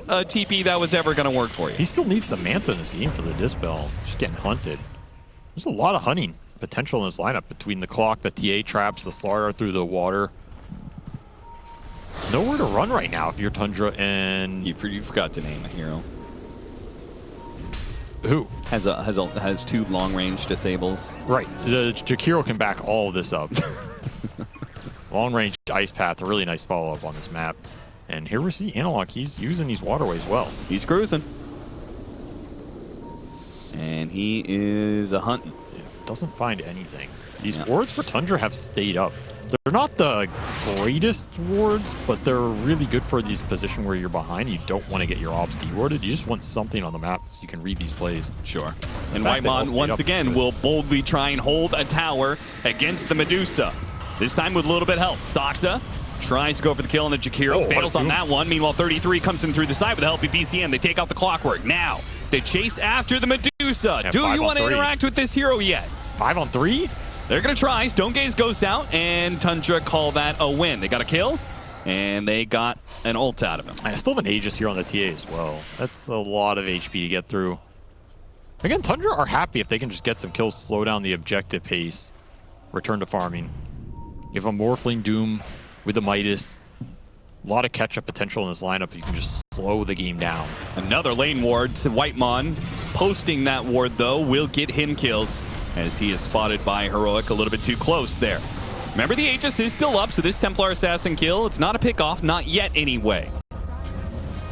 A TP that was ever going to work for you. He still needs the Manta in this game for the Dispel. Just getting hunted. There's a lot of hunting potential in this lineup between the clock, the TA traps, the slaughter through the water. Nowhere to run right now if you're Tundra and... You forgot to name a hero. Who? Has 2 long-range disables. Right. The Jakiro can back all of this up. Long-range Ice Path, a really nice follow-up on this map. And here we see Analog. He's using these waterways well. He's cruising. And he is a hunting. Doesn't find anything. These wards for Tundra have stayed up. They're not the greatest wards, but they're really good for these positions where you're behind. You don't want to get your ops dewarded. You just want something on the map so you can read these plays. Sure. And Whitemon, once again, will boldly try and hold a tower against the Medusa. This time with a little bit of help. Saksa tries to go for the kill on the Jakiro. Fails on that one. Meanwhile, 33 comes in through the side with the help of BCM. They take out the Clockwork. Now, they chase after the Medusa. And do you want to interact with this hero yet? 5 on 3? They're going to try. Stone Gaze goes out, and Tundra call that a win. They got a kill, and they got an ult out of him. I still have an Aegis here on the TA as well. That's a lot of HP to get through. Again, Tundra are happy if they can just get some kills, slow down the objective pace, return to farming. You have a Morphling Doom with the Midas. A lot of catch-up potential in this lineup. You can just slow the game down. Another lane ward to Whitemon. Posting that ward, though, will get him killed, as he is spotted by Heroic a little bit too close there. Remember, the Aegis is still up, so this Templar Assassin kill, it's not a pick-off, not yet anyway.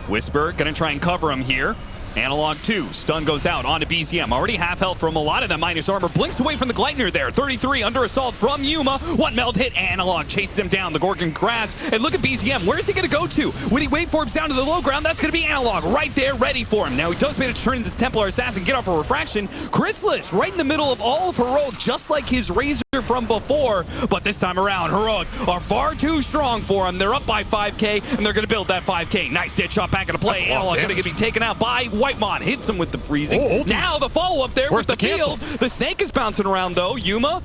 Whisper gonna try and cover him here. Analog 2, stun goes out onto BZM. Already half health from a lot of them, minus armor. Blinks away from the Gleitner there. 33 under assault from Yuma. One meld hit. Analog chases him down. The Gorgon grabs. And look at BZM. Where is he going to go to? When he waveforms down to the low ground, that's going to be Analog right there, ready for him. Now he does manage to turn into the Templar Assassin, get off a refraction. Chrysalis right in the middle of all of Heroic, just like his Razor from before. But this time around, Heroic are far too strong for him. They're up by 5K, and they're going to build that 5K. Nice dead shot back into play. Analog going to be taken out by Whitemon. Hits him with the freezing. Now the follow-up there with the field. The snake is bouncing around, though. Yuma,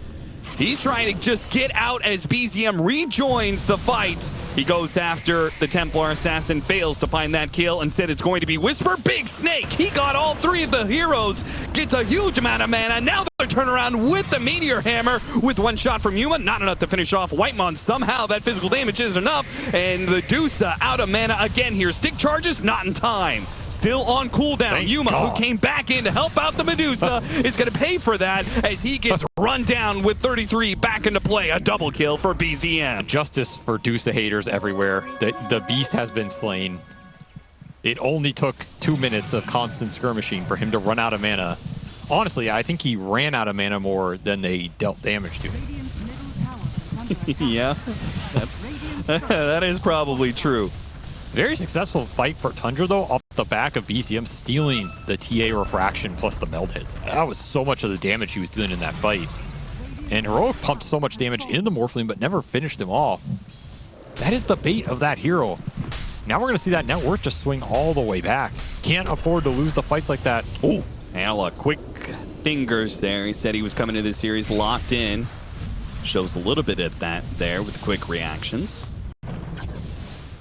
he's trying to just get out as BZM rejoins the fight. He goes after the Templar Assassin, fails to find that kill. Instead, it's going to be Whisper. Big Snake. He got all 3 of the heroes. Gets a huge amount of mana. Now they're turning around with the Meteor Hammer with 1 shot from Yuma. Not enough to finish off Whitemon. Somehow that physical damage is enough. And Medusa out of mana again here. Stick charges, not in time. Still on cooldown. Thank Yuma, God. who came back in to help out the Medusa, is going to pay for that as he gets run down with 33 back into play. A double kill for BZM. Justice for Medusa haters everywhere. The beast has been slain. It only took 2 minutes of constant skirmishing for him to run out of mana. Honestly, I think he ran out of mana more than they dealt damage to him. Yeah, that is probably true. Very successful fight for Tundra, though, off the back of BCM stealing the TA refraction plus the meld hits. That was so much of the damage he was doing in that fight. And Heroic pumped so much damage into the Morphling, but never finished him off. That is the bait of that hero. Now we're going to see that net worth just swing all the way back. Can't afford to lose the fights like that. Ooh, Analog, quick fingers there. He said he was coming to this series locked in. Shows a little bit of that there with quick reactions.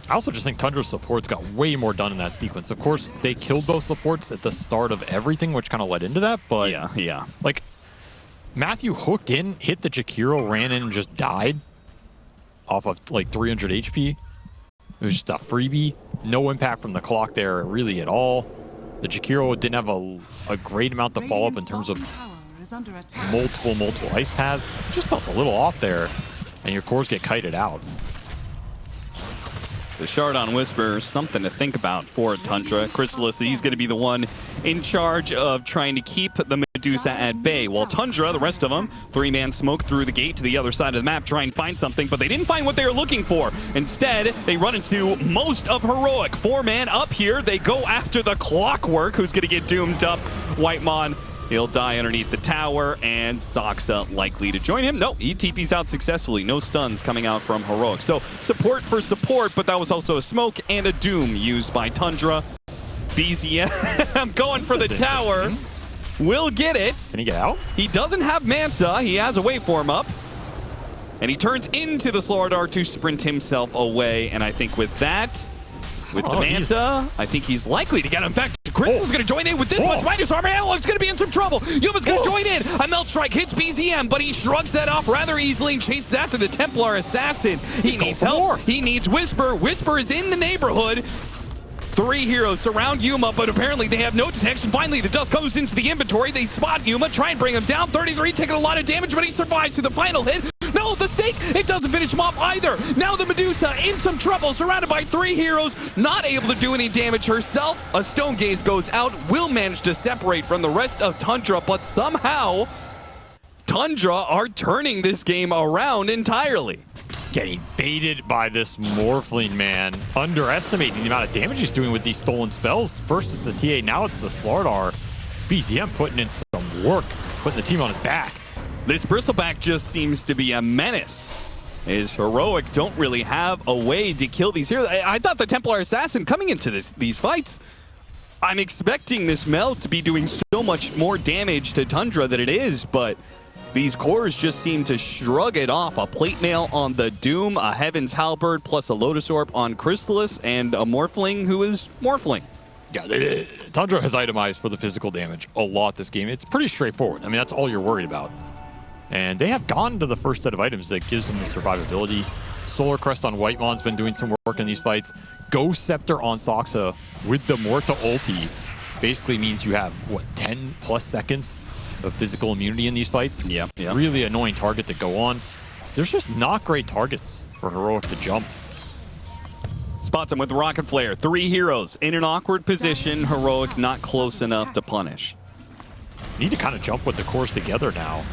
I also just think Tundra's supports got way more done in that sequence. Of course, they killed both supports at the start of everything, which kind of led into that, but yeah. Like, Matthew hooked in, hit the Jakiro, ran in, and just died off of like 300 HP. It was just a freebie. No impact from the clock there really at all. The Jakiro didn't have a great amount to follow up in terms of multiple ice paths. Just felt a little off there, and your cores get kited out. The shard on Whisper, something to think about for Tundra. Chrysalis, he's going to be the one in charge of trying to keep the Medusa at bay. While Tundra, the rest of them, 3-man smoke through the gate to the other side of the map, try and find something, but they didn't find what they were looking for. Instead, they run into most of Heroic. 4-man up here. They go after the Clockwork, who's going to get doomed up. Whitemon, he'll die underneath the tower, and Saksa likely to join him. Nope, he TP's out successfully. No stuns coming out from Heroic. So support for support, but that was also a smoke and a doom used by Tundra. BZM going for the tower. Will get it. Can he get out? He doesn't have Manta. He has a waveform up. And he turns into the Slower to sprint himself away. And I think with that, with the Manta, I think he's likely to get him. In fact, Crystal's going to join in with this much minus armor. Analog's going to be in some trouble. Yuma's going to join in. A Melt Strike hits BZM, but he shrugs that off rather easily and chases after the Templar Assassin. He needs help. He needs Whisper. Whisper is in the neighborhood. 3 heroes surround Yuma, but apparently they have no detection. Finally, the dust goes into the inventory. They spot Yuma, try and bring him down. 33 taking a lot of damage, but he survives through the final hit. No, the stake, it doesn't finish him off either. Now the Medusa in some trouble, surrounded by 3 heroes, not able to do any damage herself. A Stone Gaze goes out, will manage to separate from the rest of Tundra, but somehow Tundra are turning this game around entirely. Getting baited by this Morphling, man. Underestimating the amount of damage he's doing with these stolen spells. First it's the TA, now it's the Slardar. BZM putting in some work, putting the team on his back. This Bristleback just seems to be a menace. His Heroic don't really have a way to kill these heroes. I thought the Templar Assassin coming into these fights, I'm expecting this meld to be doing so much more damage to Tundra than it is, but these cores just seem to shrug it off. A Plate Mail on the Doom, a Heaven's Halberd, plus a Lotus Orb on Crystallis, and a Morphling who is Morphling. Yeah, Tundra has itemized for the physical damage a lot this game. It's pretty straightforward. I mean, that's all you're worried about. And they have gone to the first set of items that gives them the survivability. Solar Crest on Whitemon's been doing some work in these fights. Ghost Scepter on Soxa with the Morta ulti basically means you have, what, 10 plus seconds of physical immunity in these fights? Yeah. Really annoying target to go on. There's just not great targets for Heroic to jump. Spots him with Rocket Flare. 3 heroes in an awkward position. Heroic not close enough to punish. You need to kind of jump with the cores together now.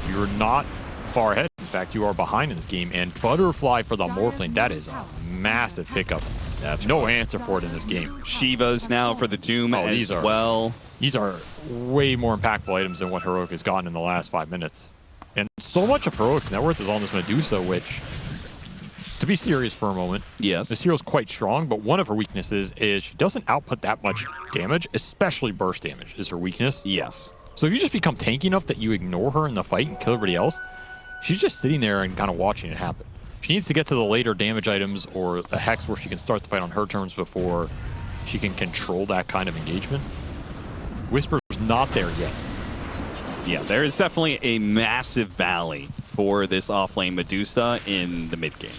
You're not far ahead. In fact, you are behind in this game. And Butterfly for the Morphling, that is a massive pickup. That's no answer for it in this game. Shiva's now for the Doom as well. These are way more impactful items than what Heroic has gotten in the last 5 minutes. And so much of Heroic's net worth is on this Medusa, which, to be serious for a moment, yes, this hero's quite strong, but one of her weaknesses is she doesn't output that much damage, especially burst damage is her weakness. Yes. So if you just become tanky enough that you ignore her in the fight and kill everybody else, she's just sitting there and kind of watching it happen. She needs to get to the later damage items or a Hex where she can start the fight on her terms before she can control that kind of engagement. Whisper's not there yet. Yeah, there is definitely a massive valley for this offlane Medusa in the mid game.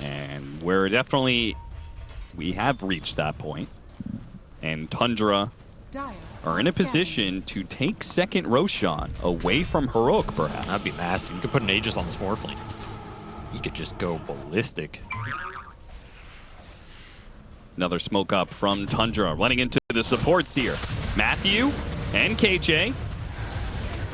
And we have reached that point. And Tundra are in a position to take second Roshan away from Heroic, perhaps. That'd be massive. You could put an Aegis on this Morphling. He could just go ballistic. Another smoke up from Tundra, running into the supports here. Matthew and KJ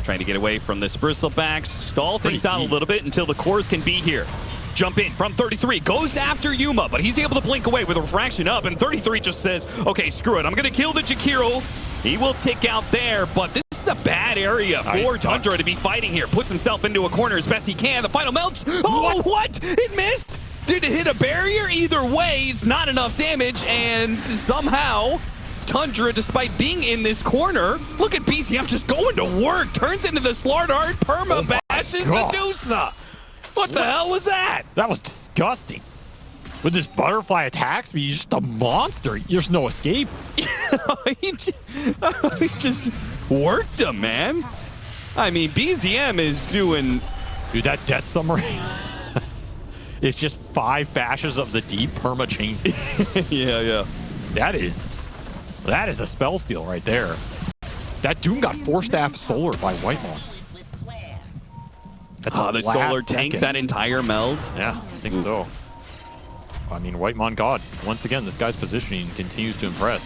trying to get away from this Bristleback, stall things out a little bit until the cores can be here. Jump in from 33, goes after Yuma, but he's able to blink away with a refraction up, and 33 just says, okay, screw it, I'm gonna kill the Jakiro. He will tick out there, but this is a bad area for Tundra to be fighting here. Puts himself into a corner as best he can. The final melt, oh, what? It missed? Did it hit a barrier? Either way, it's not enough damage, and somehow Tundra, despite being in this corner, look at BZM just going to work, turns into the Slardar, perma bashes Medusa. What the hell was that? That was disgusting. With this butterfly attacks, he's just a monster. There's no escape. he just worked him, man. I mean, BZM is doing... Dude, that death summary... It's just 5 bashes of the deep perma chains. Yeah. That is a spell steal right there. That Doom got 4-staff solar by Whitemon. The solar tank that entire meld? Yeah, I think so. I mean, Whitemon God. Once again, this guy's positioning continues to impress.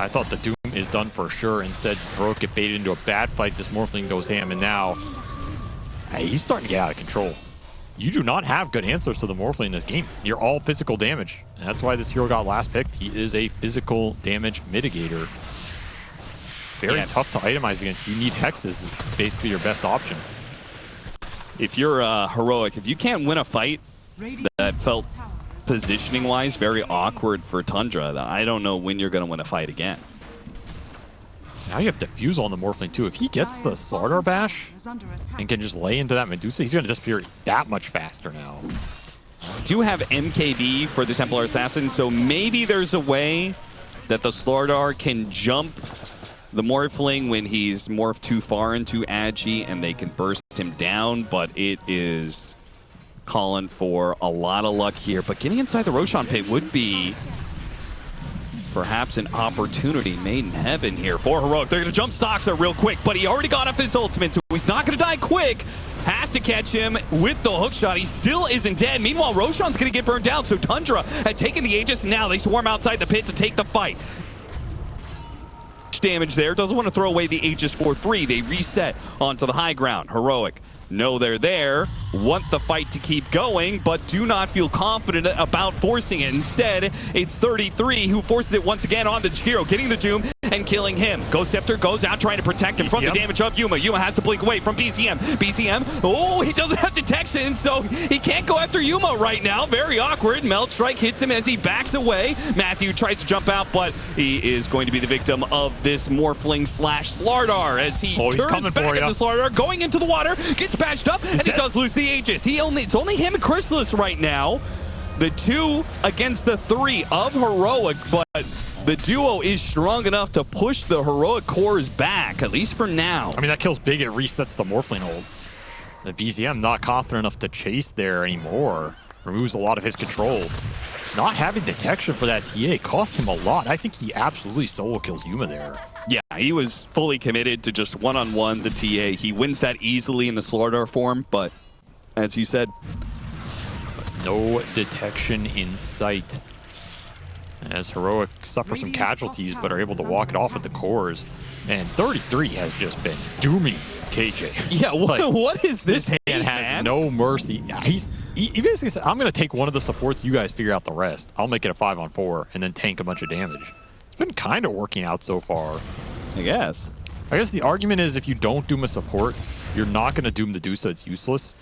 I thought the Doom is done for sure. Instead, Heroic get baited into a bad fight. This Morphling goes ham, and now he's starting to get out of control. You do not have good answers to the Morphling in this game. You're all physical damage. And that's why this hero got last picked. He is a physical damage mitigator. Very tough to itemize against. You need hexes is basically your best option. If you're Heroic, if you can't win a fight that felt positioning-wise very awkward for Tundra, I don't know when you're going to win a fight again. Now you have Diffusal on the Morphling too. If he gets the Slardar Bash and can just lay into that Medusa, he's going to disappear that much faster now. Do have MKB for the Templar Assassin, so maybe there's a way that the Slardar can jump the Morphling when he's morphed too far into Agi and they can burst him down, but it is calling for a lot of luck here. But getting inside the Roshan pit would be perhaps an opportunity made in heaven here for Heroic. They're going to jump Stoxer real quick, but he already got off his ultimate, so he's not going to die quick. Has to catch him with the hook shot. He still isn't dead. Meanwhile, Roshan's going to get burned down, so Tundra had taken the Aegis, and now they swarm outside the pit to take the fight. Damage there. Doesn't want to throw away the Aegis for 3. They reset onto the high ground. Heroic know they're there, want the fight to keep going, but do not feel confident about forcing it. Instead, it's 33 who forces it once again on the hero, getting the Doom and killing him. Ghost Scepter goes out trying to protect him from the damage of Yuma. Yuma has to blink away from BZM. BZM, oh, he doesn't have detection, so he can't go after Yuma right now. Very awkward. Meld Strike hits him as he backs away. Matthew tries to jump out, but he is going to be the victim of this Morphling slash Slardar as he turns back into Slardar, going into the water, gets patched up, and he does lose the Aegis. It's only him and Chrysalis right now. The 2 against the 3 of Heroic, but the duo is strong enough to push the Heroic cores back, at least for now. I mean, that kills big. It resets the Morphling hold. The BZM not confident enough to chase there anymore. Removes a lot of his control. Not having detection for that TA cost him a lot. I think he absolutely solo kills Yuma there. Yeah, he was fully committed to just one-on-one the TA. He wins that easily in the Slardar form, but as you said, no detection in sight. As Heroic suffer some casualties, but are able to walk it off with the cores. And 33 has just been dooming KJ. Yeah, what is this? This man has no mercy. He basically said, I'm going to take one of the supports, you guys figure out the rest. I'll make it a 5-on-4 and then tank a bunch of damage. It's been kind of working out so far. I guess the argument is if you don't doom a support, you're not going to doom the Medusa. It's useless.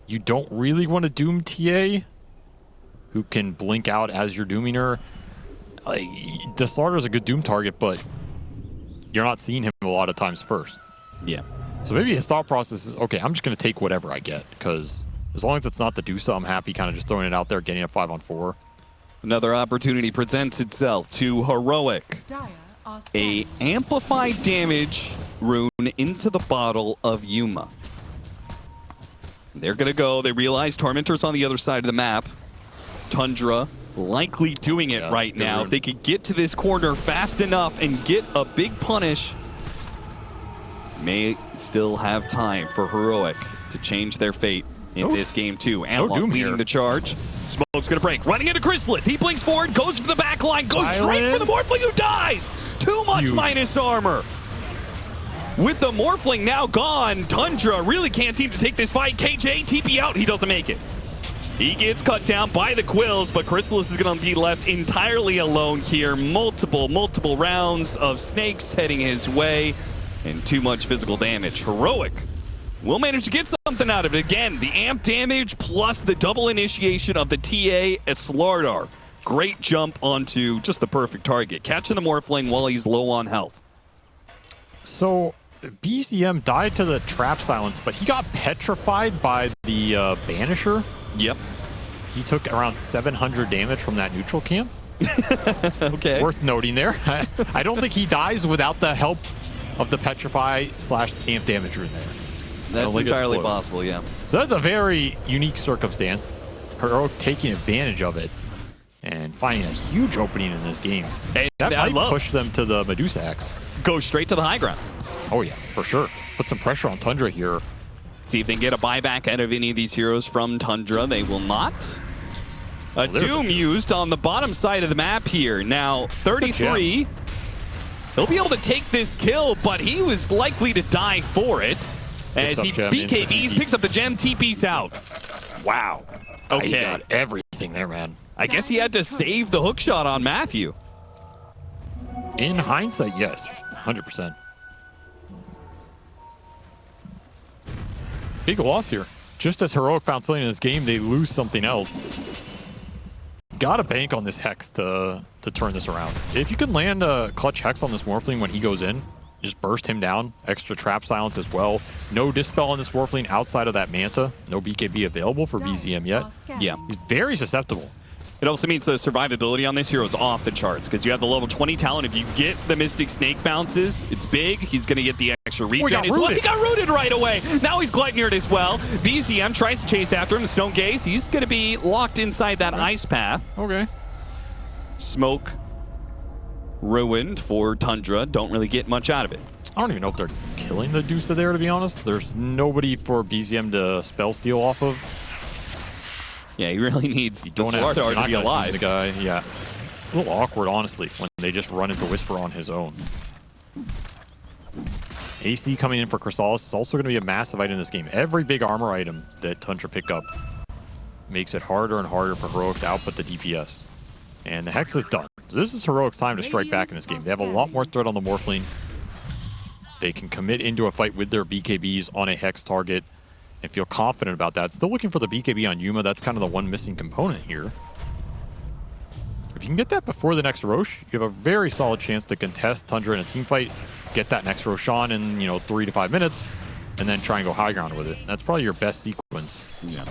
You don't really want to doom TA, who can blink out as you're dooming her. Like, the Slardar is a good doom target, but you're not seeing him a lot of times first. Yeah. So maybe his thought process is, okay, I'm just going to take whatever I get, because as long as it's not the Medusa, I'm happy kind of just throwing it out there, getting a 5-on-4. Another opportunity presents itself to Heroic. A amplified damage rune into the bottle of Yuma. They're going to go. They realize Tormentor's on the other side of the map. Tundra likely doing it right now. If they could get to this corner fast enough and get a big punish, may still have time for Heroic to change their fate in this game too. Analog leading the charge. Smoke's gonna break. Running into Chrysalis. He blinks forward, goes for the back line, goes straight for the Morphling who dies! Too much minus armor. With the Morphling now gone, Tundra really can't seem to take this fight. KJ, TP out, he doesn't make it. He gets cut down by the Quills, but Chrysalis is gonna be left entirely alone here. Multiple rounds of snakes heading his way, and too much physical damage. Heroic will manage to get something out of it. Again, the amp damage plus the double initiation of the TA as Slardar. Great jump onto just the perfect target. Catching the Morphling while he's low on health. So BCM died to the trap silence, but he got petrified by the Banisher. Yep. He took around 700 damage from that neutral camp. Okay. Worth noting there. I don't think he dies without the help of the petrify / amp damage rune there. That's entirely possible, yeah. So that's a very unique circumstance. Heroic taking advantage of it and finding a huge opening in this game. Hey, that might push them to the Medusa X. Go straight to the high ground. Oh yeah, for sure. Put some pressure on Tundra here. See if they can get a buyback out of any of these heroes from Tundra. They will not. A Doom used on the bottom side of the map here. Now, 33. He'll be able to take this kill, but he was likely to die for it. As he BKBs, picks up the gem, TP's out. Wow. Okay. He got everything there, man. I guess he had to save the hook shot on Matthew. In hindsight, yes. 100%. Big loss here. Just as Heroic found something in this game, they lose something else. Gotta bank on this Hex to turn this around. If you can land a clutch Hex on this Morphling when he goes in, just burst him down. Extra trap silence as well. No dispel on this Morphling outside of that Manta. No BKB available for BZM yet. Yeah. He's very susceptible. It also means the survivability on this hero is off the charts because you have the level 20 talent. If you get the Mystic Snake bounces, it's big. He's going to get the extra regen as well. He got rooted right away. Now he's Gleitnered as well. BZM tries to chase after him. The Stone Gaze, he's going to be locked inside that ice path. Okay. Smoke ruined for Tundra. Don't really get much out of it. I don't even know if they're killing the Medusa there, to be honest. There's nobody for BZM to spell steal off of. Yeah, he really needs the don't have to be alive. The guy, yeah. A little awkward, honestly, when they just run into Whisper on his own. AC coming in for Chrysalis is also going to be a massive item in this game. Every big armor item that Tundra pick up makes it harder and harder for Heroic to output the DPS. And the Hex is done. This is Heroic's time to strike back in this game. They have a lot more threat on the Morphling. They can commit into a fight with their BKBs on a Hex target and feel confident about that. Still looking for the BKB on Yuma. That's kind of the one missing component here. If you can get that before the next Rosh, you have a very solid chance to contest Tundra in a team fight, get that next Roshan in 3 to 5 minutes, and then try and go high ground with it. That's probably your best sequence. Yeah.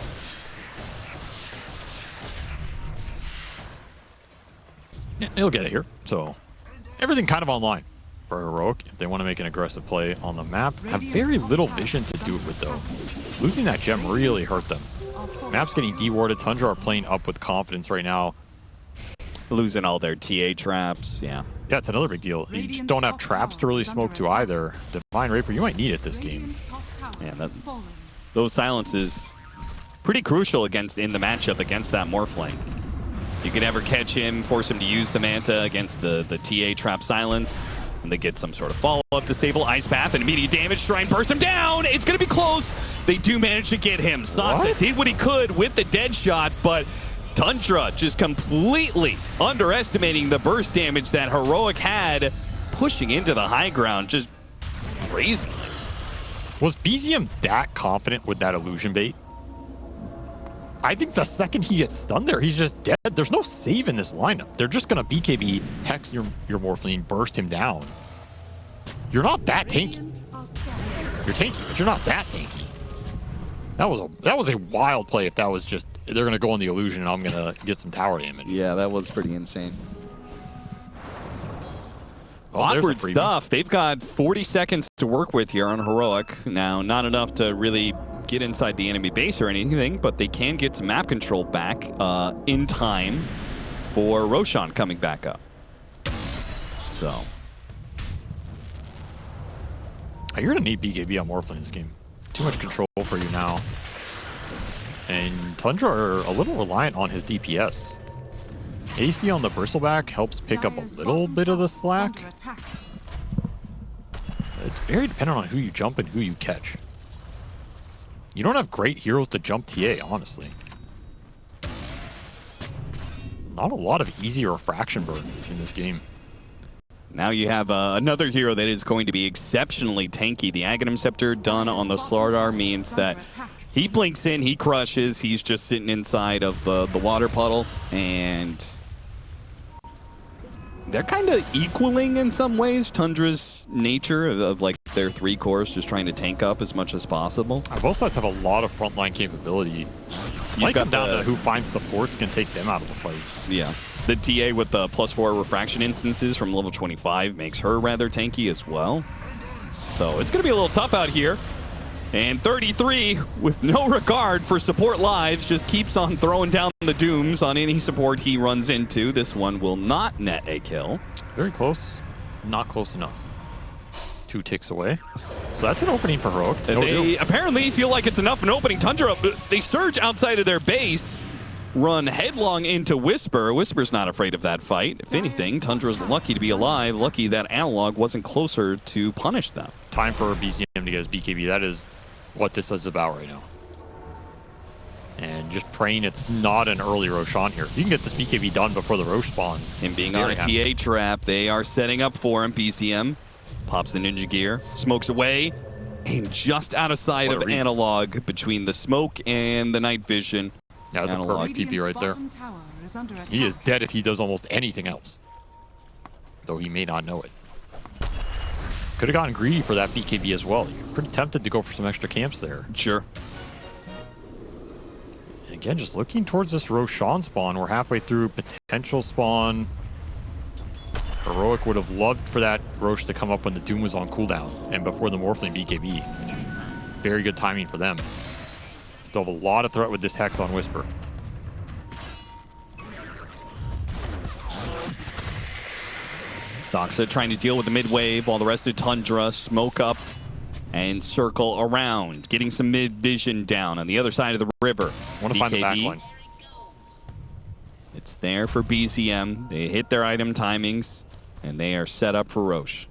Yeah, he'll get it here. So everything kind of online for Heroic if they want to make an aggressive play on the map. Have very little vision to do it with, though. Losing that gem really hurt them. Map's getting dewarded. Tundra are playing up with confidence right now. Losing all their TA traps, yeah. Yeah, it's another big deal. You just don't have traps to really smoke to either. Divine Raper, you might need it this game. Yeah, those silences pretty crucial in the matchup against that Morphling. You can ever catch him, force him to use the Manta against the TA trap silence, and they get some sort of follow-up, disable Ice Path, and immediate damage, try and burst him down. It's going to be close. They do manage to get him. Saksa did what he could with the dead shot, but Tundra just completely underestimating the burst damage that Heroic had, pushing into the high ground, just crazy. Was BZM that confident with that illusion bait? I think the second he gets stunned there, he's just dead. There's no save in this lineup. They're just going to BKB, Hex your Morphling, burst him down. You're not that tanky. You're tanky, but you're not that tanky. That was a wild play if that was just, they're going to go on the illusion and I'm going to get some tower damage. Yeah, that was pretty insane. Oh, awkward stuff. They've got 40 seconds to work with here on Heroic. Now, not enough to really get inside the enemy base or anything, but they can get some map control back in time for Roshan coming back up. So. You're going to need BKB on Morphling in this game. Too much control for you now. And Tundra are a little reliant on his DPS. AC on the Bristleback helps pick up a little bit of the slack. It's very dependent on who you jump and who you catch. You don't have great heroes to jump TA, honestly. Not a lot of easy refraction burn in this game. Now you have another hero that is going to be exceptionally tanky. The Aghanim Scepter done on the Slardar means that he blinks in, he crushes, he's just sitting inside of the water puddle, and they're kind of equaling in some ways Tundra's nature of like their 3 cores, just trying to tank up as much as possible. Both sides have a lot of frontline capability. Might come down to who finds supports can take them out of the fight. Yeah. The TA with the +4 refraction instances from level 25 makes her rather tanky as well. So it's going to be a little tough out here. And 33, with no regard for support lives, just keeps on throwing down the dooms on any support he runs into. This one will not net a kill. Very close. Not close enough. 2 ticks away. So that's an opening for Heroic. They apparently feel like it's enough an opening. Tundra, they surge outside of their base, run headlong into Whisper. Whisper's not afraid of that fight. If anything, Tundra's lucky to be alive, lucky that Analog wasn't closer to punish them. Time for BZM to get his BKB. That is what this is about right now. And just praying it's not an early Roshan here. You can get this BKB done before the Rosh spawn. And being on a TA trap, they are setting up for him. BCM pops the ninja gear, smokes away, and just out of sight of Analog between the smoke and the night vision. Yeah, that's a perfect TP right there. He is dead if he does almost anything else, though he may not know it. Could have gotten greedy for that BKB as well. You're pretty tempted to go for some extra camps there. Sure. And again, just looking towards this Roshan spawn. We're halfway through potential spawn. Heroic would have loved for that Rosh to come up when the Doom was on cooldown and before the Morphling BKB. Very good timing for them. Still have a lot of threat with this Hex on Whisper. Stoxa trying to deal with the mid wave while the rest of Tundra smoke up and circle around, getting some mid vision down on the other side of the river. Want to find the backline. It's there for BZM. They hit their item timings and they are set up for Rosh.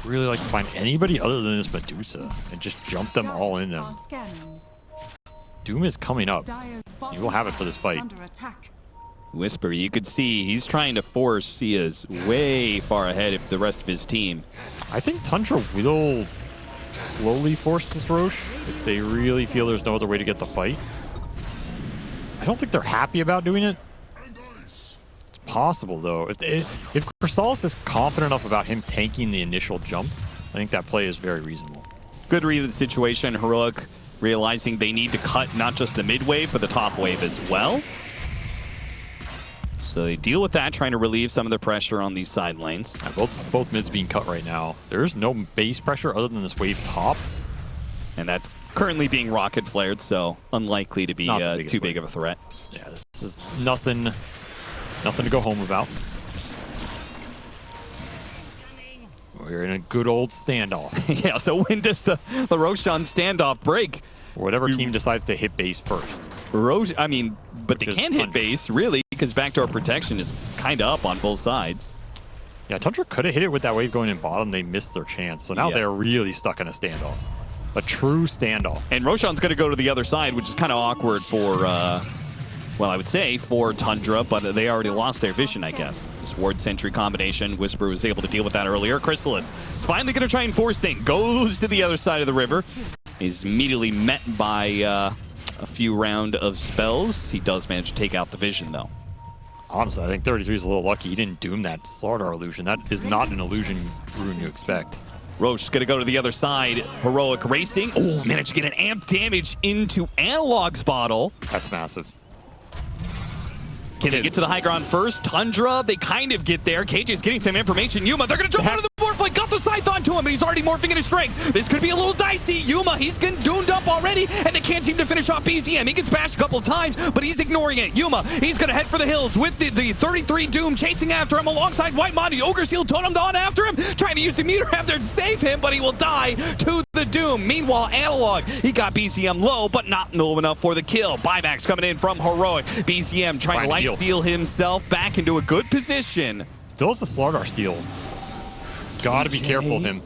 Really like to find anybody other than this Medusa and just jump them all in them. Doom is coming up. You will have it for this fight. Whisper, you could see he's trying to force. He is way far ahead of the rest of his team. I think Tundra will slowly force this Rosh if they really feel there's no other way to get the fight. I don't think they're happy about doing it. It's possible, though. If Crystallis is confident enough about him tanking the initial jump, I think that play is very reasonable. Good read of the situation. Heroic realizing they need to cut not just the mid wave, but the top wave as well. So they deal with that, trying to relieve some of the pressure on these side lanes. Yeah, both mids being cut right now. There is no base pressure other than this wave top. And that's currently being rocket flared, so unlikely to be too big of a threat. Yeah, this is nothing to go home about. We're in a good old standoff. Yeah, so when does the Roshan standoff break? Whatever team decides to hit base first. But they can hit base, really, because backdoor protection is kind of up on both sides. Yeah, Tundra could have hit it with that wave going in bottom. They missed their chance. So now they're really stuck in a standoff. A true standoff. And Roshan's going to go to the other side, which is kind of awkward for, well, I would say for Tundra, but they already lost their vision, I guess. This ward sentry combination, Whisper was able to deal with that earlier. Crystallis is finally going to try and force things. Goes to the other side of the river. He's immediately met by a few round of spells. He does manage to take out the vision, though. Honestly, I think 33 is a little lucky. He didn't doom that Slardar illusion. That is not an illusion rune you expect. Roche is going to go to the other side. Heroic racing. Oh, managed to get an amp damage into Analog's bottle. That's massive. Can they get to the high ground first? Tundra, they kind of get there. KJ is getting some information. Yuma, they're going to jump out of the Morphling. Got the scythe onto him, but he's already morphing into strength. This could be a little dicey. Yuma, he's getting doomed up already, and they can't seem to finish off BZM. He gets bashed a couple of times, but he's ignoring it. Yuma, he's going to head for the hills with the 33 Doom chasing after him alongside White Monty. Ogre Seal totemed on after him, trying to use the meter after to save him, but he will die to the Doom. Meanwhile, Analog, he got BZM low, but not low enough for the kill. Buybacks coming in from Heroic. BZM trying to life steal himself back into a good position. Still has the Slardar steal. Gotta be careful of him.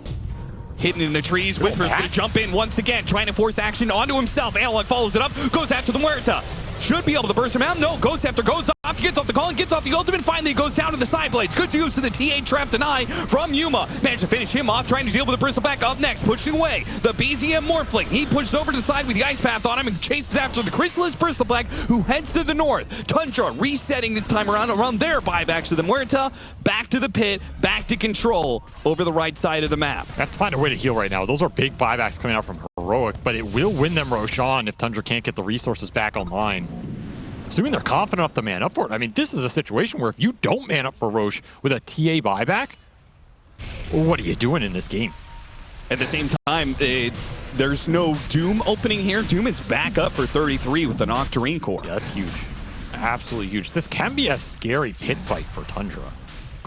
Hidden in the trees, Whisper's gonna jump in once again, trying to force action onto himself. Analog follows it up, goes after the Muerta. Should be able to burst him out. No, Ghost Scepter goes off, he gets off the call and gets off the ultimate. Finally goes down to the side blades. Good use of the TA trap deny from Yuma. Managed to finish him off, trying to deal with the Bristleback up next, pushing away. The BZM Morphling, he pushes over to the side with the Ice Path on him and chases after the Crystallis Bristleback, who heads to the north. Tundra resetting this time around their buybacks to the Muerta, back to the pit, back to control over the right side of the map. They have to find a way to heal right now. Those are big buybacks coming out from Heroic, but it will win them Roshan if Tundra can't get the resources back online. Assuming they're confident enough to man up for it. I mean, this is a situation where if you don't man up for Roche with a TA buyback, what are you doing in this game? At the same time, there's no Doom opening here. Doom is back up for 33 with an Octarine core. Yeah, that's huge. Absolutely huge. This can be a scary pit fight for Tundra.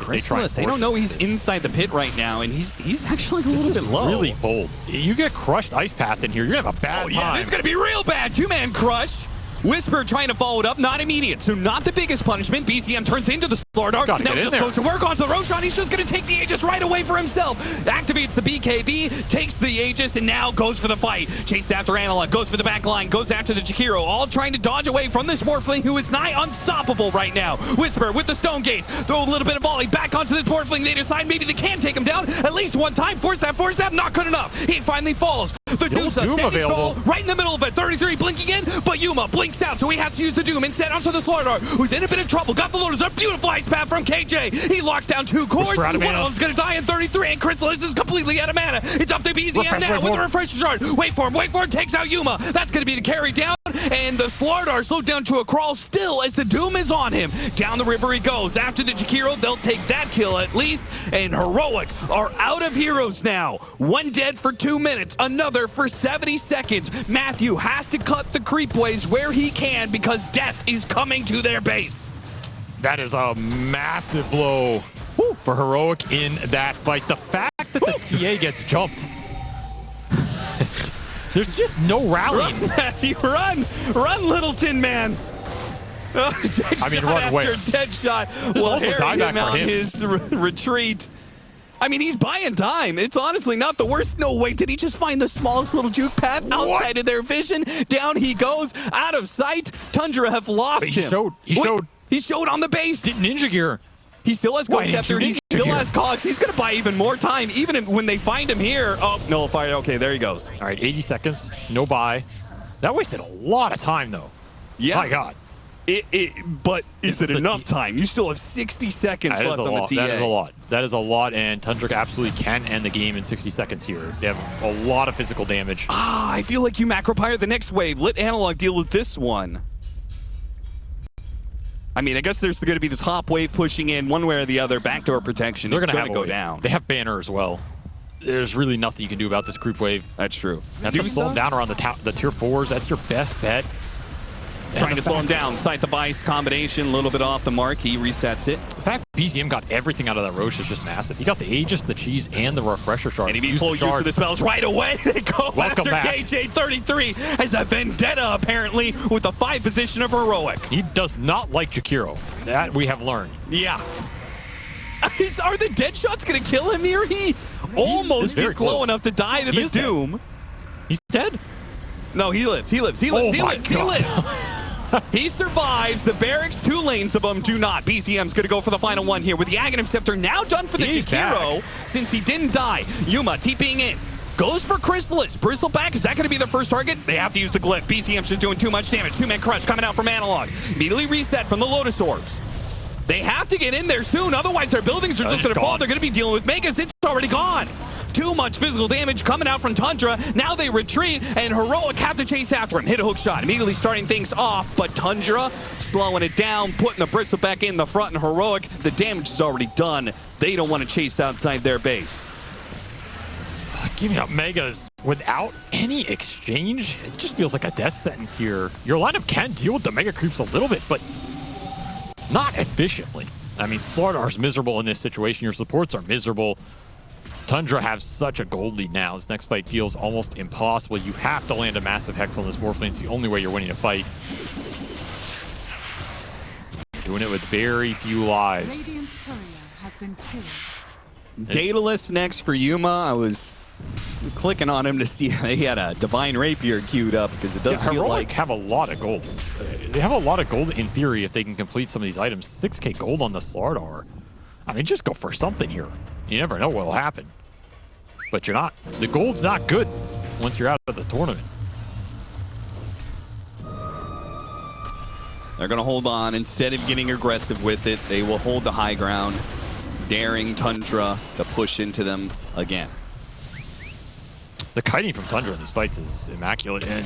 They don't know he's inside the pit right now, and he's actually a little bit low. Really bold. You get crushed Ice Path in here, you're going to have a bad time. Yeah, this is going to be real bad. Two-man crush. Whisper trying to follow it up, not immediate, so not the biggest punishment. BZM turns into the Slardar. Now just supposed to work onto the Roshan. He's just going to take the Aegis right away for himself. Activates the BKB, takes the Aegis, and now goes for the fight. Chased after Analog, goes for the back line, goes after the Jakiro, all trying to dodge away from this Morphling, who is nigh unstoppable right now. Whisper with the Stone Gaze, throw a little bit of volley back onto this Morphling. They decide maybe they can take him down at least one time. Force that, not good enough. He finally falls. The Medusa Doom standing available. tall, right in the middle of it. 33 blinking in, but Yuma blinks out, so he has to use the Doom instead onto the Slardar, who's in a bit of trouble. Got the loaders, a beautiful ice path from KJ. He locks down 2 cores. One of them's gonna die in 33, and Chrysalis is completely out of mana. It's up to BZM now with the refresher shard. Wait for him, takes out Yuma. That's gonna be the carry down, and the Slardar slowed down to a crawl still as the Doom is on him. Down the river he goes. After the Jakiro, they'll take that kill at least, and Heroic are out of heroes now. One dead for 2 minutes, another for 70 seconds. Matthew has to cut the creep waves where he can because death is coming to their base. That is a massive blow for Heroic in that fight. The fact that the TA gets jumped, there's just no rallying. Run, Matthew, run! Run, little Tin Man! I mean, run where? Dead shot. There's also dieback for him. His retreat. I mean, he's buying time. It's honestly not the worst. No way, did he just find the smallest little juke path outside of their vision? Down he goes, out of sight. Tundra have lost him. He showed on the base. Did Ninja Gear. He still has Ghost Scepter. He still has Cogs. He's going to buy even more time, even when they find him here. Oh, no fire. Okay, there he goes. All right, 80 seconds. No buy. That wasted a lot of time, though. Yeah. My God. But is it enough time? You still have 60 seconds left on the TA. That is a lot. That is a lot, and Tundra absolutely can end the game in 60 seconds here. They have a lot of physical damage. I feel like you macropire the next wave. Let Analog deal with this one. I mean, I guess there's going to be this hop wave pushing in one way or the other. Backdoor protection. They're going to go down. They have banner as well. There's really nothing you can do about this creep wave. That's true. You have to slow them down around the tier 4s. That's your best bet. Trying to slow him down. Sight the Vice combination, a little bit off the mark. He resets it. The fact BZM got everything out of that Roche is just massive. He got the Aegis, the Cheese, and the Refresher Shard. And he full use of the spells right away. They go after KJ33 as a vendetta, apparently, with the 5 position of Heroic. He does not like Jakiro. That we have learned. Yeah. Are the dead shots going to kill him here? He almost gets low enough to die to the Doom. Dead. He's dead? No, he lives. He lives. He survives. The barracks, 2 lanes of them do not. BZM's going to go for the final one here with the Aghanim Scepter now done for the Jakiro since he didn't die. Yuma TPing in. Goes for Chrysalis. Bristleback, is that going to be the first target? They have to use the Glyph. BZM's just doing too much damage. 2-man crush coming out from Analog. Immediately reset from the Lotus Orbs. They have to get in there soon, otherwise their buildings are just going to fall. They're going to be dealing with Megas. It's already gone. Too much physical damage coming out from Tundra. Now they retreat, and Heroic have to chase after him. Hit a hook shot, immediately starting things off, but Tundra slowing it down, putting the Bristle back in the front, and Heroic, the damage is already done. They don't want to chase outside their base. Giving up Megas without any exchange, it just feels like a death sentence here. Your lineup can deal with the Mega creeps a little bit, but not efficiently. I mean, Slardar's miserable in this situation. Your supports are miserable. Tundra have such a gold lead now. This next fight feels almost impossible. You have to land a massive Hex on this Morphlane. It's the only way you're winning a fight. Doing it with very few lives. Radiant's courier has been killed. Daedalus next for Yuma. I was clicking on him to see if he had a Divine Rapier queued up because it does feel like have a lot of gold. They have a lot of gold in theory if they can complete some of these items. 6k gold on the Slardar. I mean, just go for something here. You never know what'll happen. But you're not. The gold's not good once you're out of the tournament. They're going to hold on. Instead of getting aggressive with it, they will hold the high ground, daring Tundra to push into them again. The kiting from Tundra in these fights is immaculate, and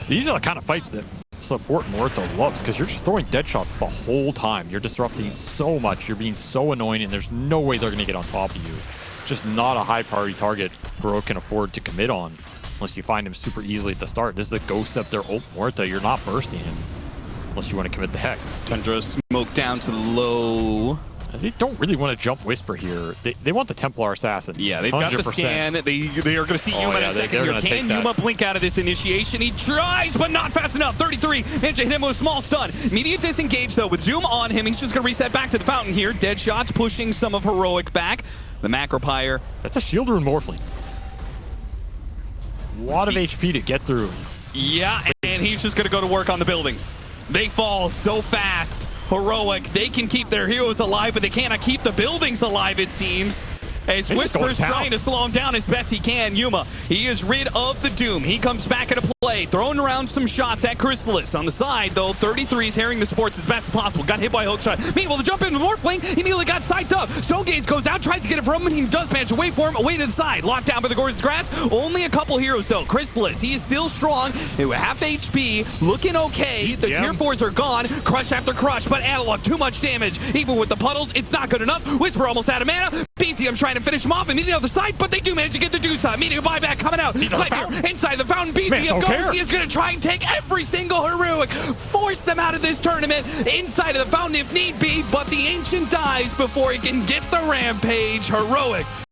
these are the kind of fights that support Morta loves, because you're just throwing dead shots the whole time. You're disrupting so much. You're being so annoying, and there's no way they're going to get on top of you. Just not a high priority target Bro can afford to commit on unless you find him super easily at the start. This is a Ghost Scepter ult Morta. You're not bursting him unless you want to commit the Hex. Tundra smoke down to the low. They don't really want to jump Whisper here. They want the Templar Assassin. Yeah, they've got the scan. They are going to see Yuma in a second here. Can Yuma blink out of this initiation? He tries, but not fast enough. 33, managed to hit him with a small stun. Immediate disengage, though, with Zoom on him. He's just going to reset back to the fountain here. Dead shots pushing some of Heroic back. The Macropire. That's a shield rune Morphling. A lot of HP to get through. Yeah, and he's just going to go to work on the buildings. They fall so fast. Heroic, they can keep their heroes alive, but they cannot keep the buildings alive, it seems. As He's just going Whisper's to town. trying to slow him down as best he can. Yuma, he is rid of the Doom. He comes back into play, throwing around some shots at Chrysalis. On the side, though, 33 is herring the supports as best as possible. Got hit by a hook shot. Meanwhile, the jump into the Morph Lane, he immediately got psyched up. Stonegaze goes out, tries to get it from him. He does manage to wait for him, away to the side. Locked down by the Gordon's Grass. Only a couple heroes, though. Chrysalis, he is still strong. Half HP, looking okay. The tier 4s are gone. Crush after crush, but Analog, too much damage. Even with the puddles, it's not good enough. Whisper almost out of mana. BZM trying to finish him off immediately on the side, but they do manage to get the Medusa. Immediate buyback coming out. Inside the fountain, BZM goes. He is going to try and take every single heroic. Force them out of this tournament. Inside of the fountain if need be, but the Ancient dies before he can get the rampage. Heroic